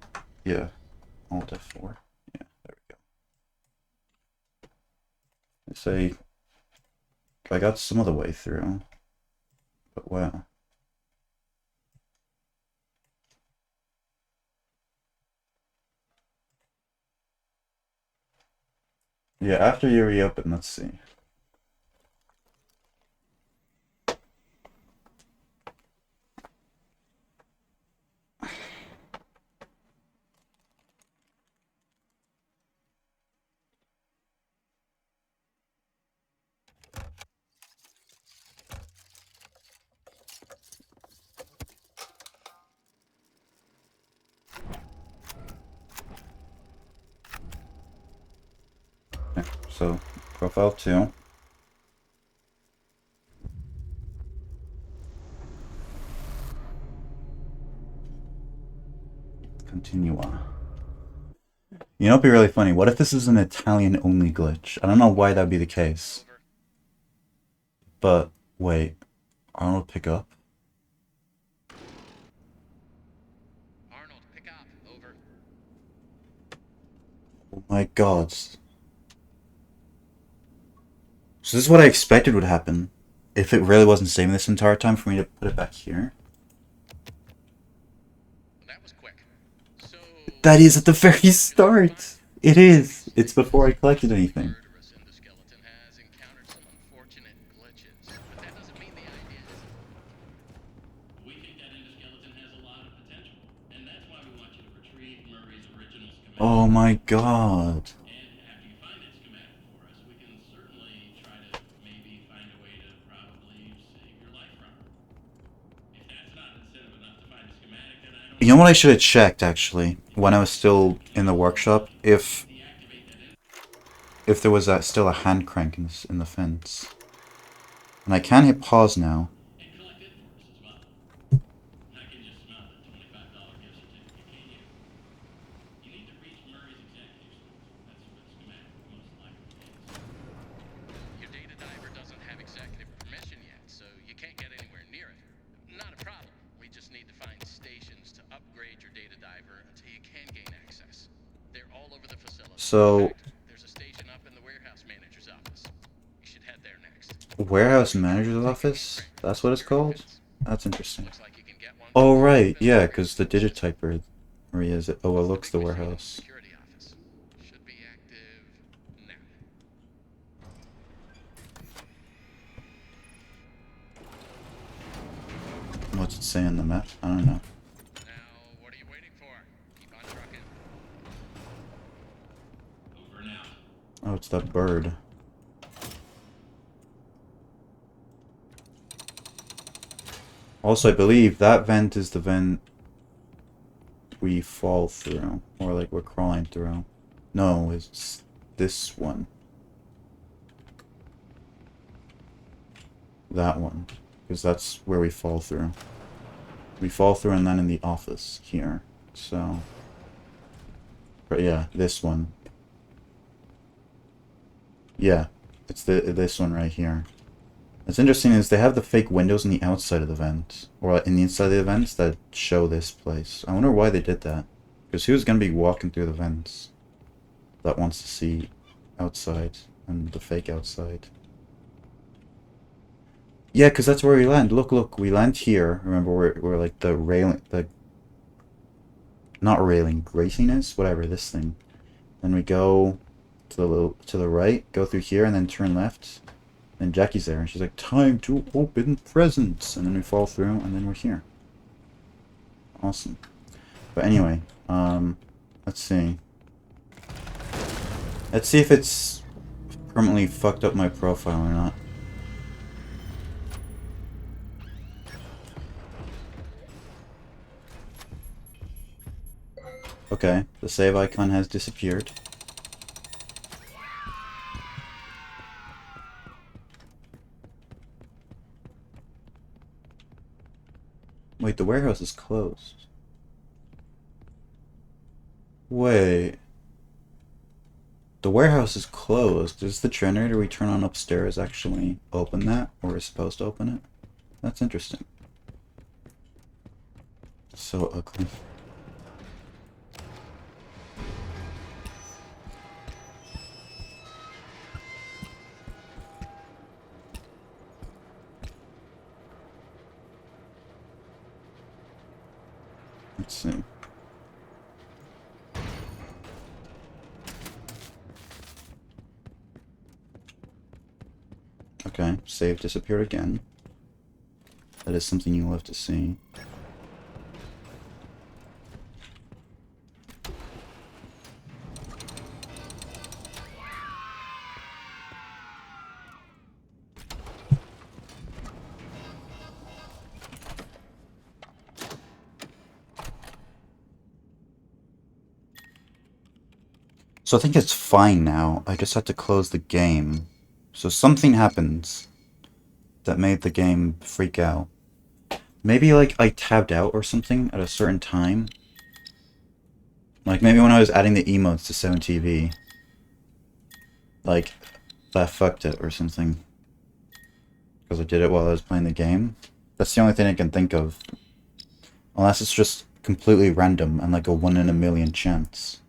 F4. Yeah, there we go. Say, I got some of the way through, but wow. Yeah, after you reopen, let's see. Okay, so, profile 2. Continua. You know, it'd be really funny. What if this is an Italian-only glitch? I don't know why that'd be the case. But, wait. Arnold pick up? Arnold, pick up. Over. Oh my god. So this is what I expected would happen. If it really wasn't saving this entire time for me to put it back here. That was quick. So. That is at the very start! It is! It's before I collected anything. Murderous endoskeleton has encountered some unfortunate glitches, but that doesn't mean the idea isn't. We think that endoskeleton has a lot of potential, and that's why we want you to retrieve Murray's original schematic. Oh my god. And after you find that schematic for us, we can certainly try to maybe find a way to probably save your life from her. If that's not incentive enough to find the schematic, then I don't You know what I should have checked, actually, when I was still in the workshop? If there was still a hand crank in the fence. And I can hit pause now. And collect it for us as well. I can just smell the $25 gift certificate, can't you? You need to reach Murray's executives. That's what schematic most likely is. Your data diver doesn't have executive permission yet, so you can't get anywhere near it. Not a problem. We just need to find stations to upgrade your data diver until you can gain access. They're all over the facility. So, In fact, there's a station up in the warehouse manager's office. You should head there next. warehouse manager's office? That's what it's called? That's interesting. Looks like you can get one. Oh, right, yeah, because the digitiper. Where is it? Oh, it looks the warehouse. Security office should be active now. What's it say on the map? I don't know. Now, what are you waiting for? Keep on trucking. Over and out. Oh, it's that bird. Also, I believe that vent is the vent we fall through. Or like we're crawling through. No, it's this one. That one. Because that's where we fall through. We fall through and then in the office here. So. But yeah, this one. Yeah, it's this one right here. What's interesting is they have the fake windows on the outside of the vent. Or in the inside of the vents that show this place. I wonder why they did that. Because who's going to be walking through the vents that wants to see outside and the fake outside? Yeah, because that's where we land. Look, we land here. Remember, we're like the railing, not railing, grating is? Whatever, this thing. Then we go to the right, go through here, and then turn left. And Jackie's there, and she's like, time to open presents! And then we fall through, and then we're here. Awesome. But anyway, let's see. Let's see if it's permanently fucked up my profile or not. Okay, the save icon has disappeared. Wait, the warehouse is closed. Wait. The warehouse is closed. Does the generator we turn on upstairs actually open that? Or is supposed to open it? That's interesting. So ugly. Let's see. Okay, save disappeared again. That is something you'll have to see. So I think it's fine now. I just had to close the game. So something happens that made the game freak out. Maybe like I tabbed out or something at a certain time. Like maybe when I was adding the emotes to 7TV. Like that fucked it or something. Because I did it while I was playing the game. That's the only thing I can think of. Unless it's just completely random and like a 1 in a million chance.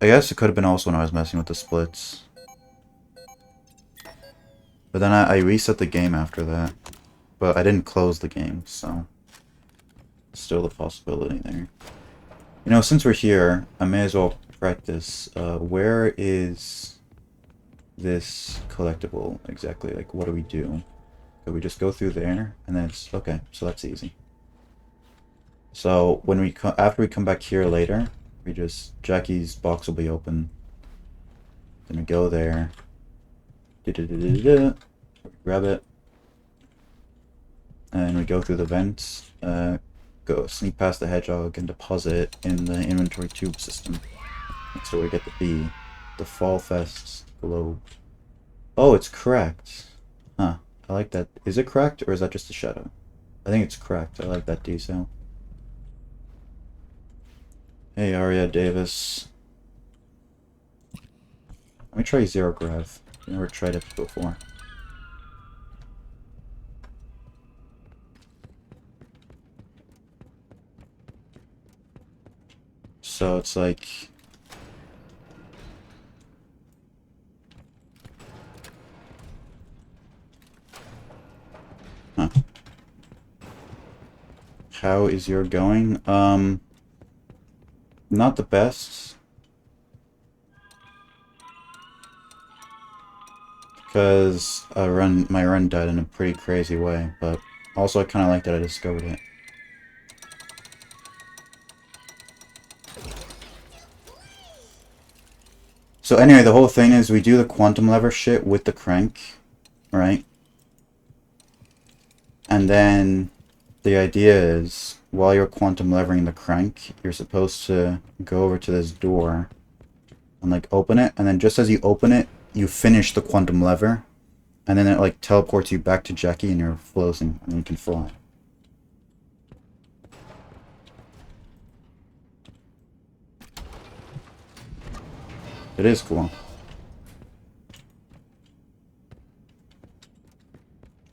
I guess it could have been also when I was messing with the splits. But then I reset the game after that. But I didn't close the game, so... Still the possibility there. You know, since we're here, I may as well practice. Where is this collectible exactly? Like, what do we do? Okay, we just go through there, and then it's... Okay, so that's easy. So, when we after we come back here later... We just, Jackie's box will be open. Then we go there. Grab it. and we go through the vents, go sneak past the hedgehog and deposit it in the inventory tube system. That's where we get the B. The Fall Fest globe. Oh, it's cracked. Huh. I like that. Is it cracked or is that just a shadow? I think it's cracked. I like that detail. Hey, Aria Davis. Let me try Zero Grav. I've never tried it before. So it's like... Huh. How is your going? Not the best. Because my run died in a pretty crazy way, but also I kind of like that I discovered it. So anyway, the whole thing is we do the quantum lever shit with the crank, right? And then the idea is, while you're quantum levering the crank, you're supposed to go over to this door and like open it, and then just as you open it, you finish the quantum lever, and then it like teleports you back to Jackie and you're floating and you can fly. It is cool.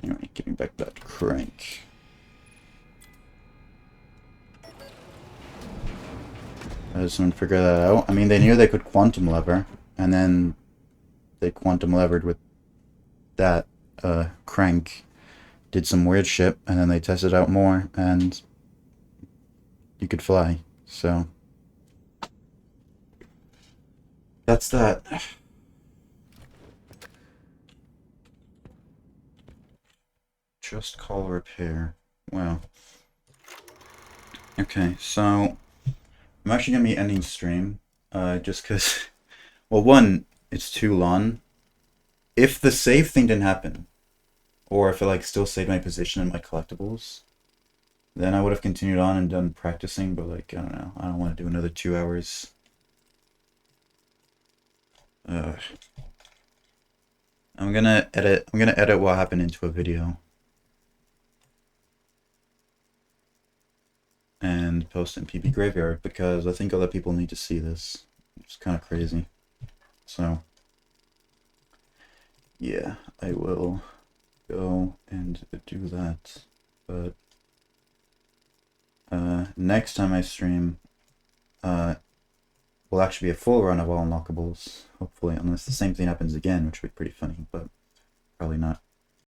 Anyway, getting back that crank. I just want to figure that out. I mean, they knew they could quantum lever, and then they quantum levered with that crank, did some weird shit, and then they tested out more, and you could fly. So that's that. Just call repair. Wow. Okay, so I'm actually gonna be ending stream, just cause, well, one, it's too long. If the save thing didn't happen, or if it like still saved my position in my collectibles, then I would have continued on and done practicing, but like, I don't know, I don't want to do another 2 hours. I'm gonna edit what happened into a video. And post in PB Graveyard, because I think other people need to see this. It's kind of crazy. So, yeah, I will go and do that. But, next time I stream, will actually be a full run of all unlockables, hopefully, unless the same thing happens again, which would be pretty funny, but probably not.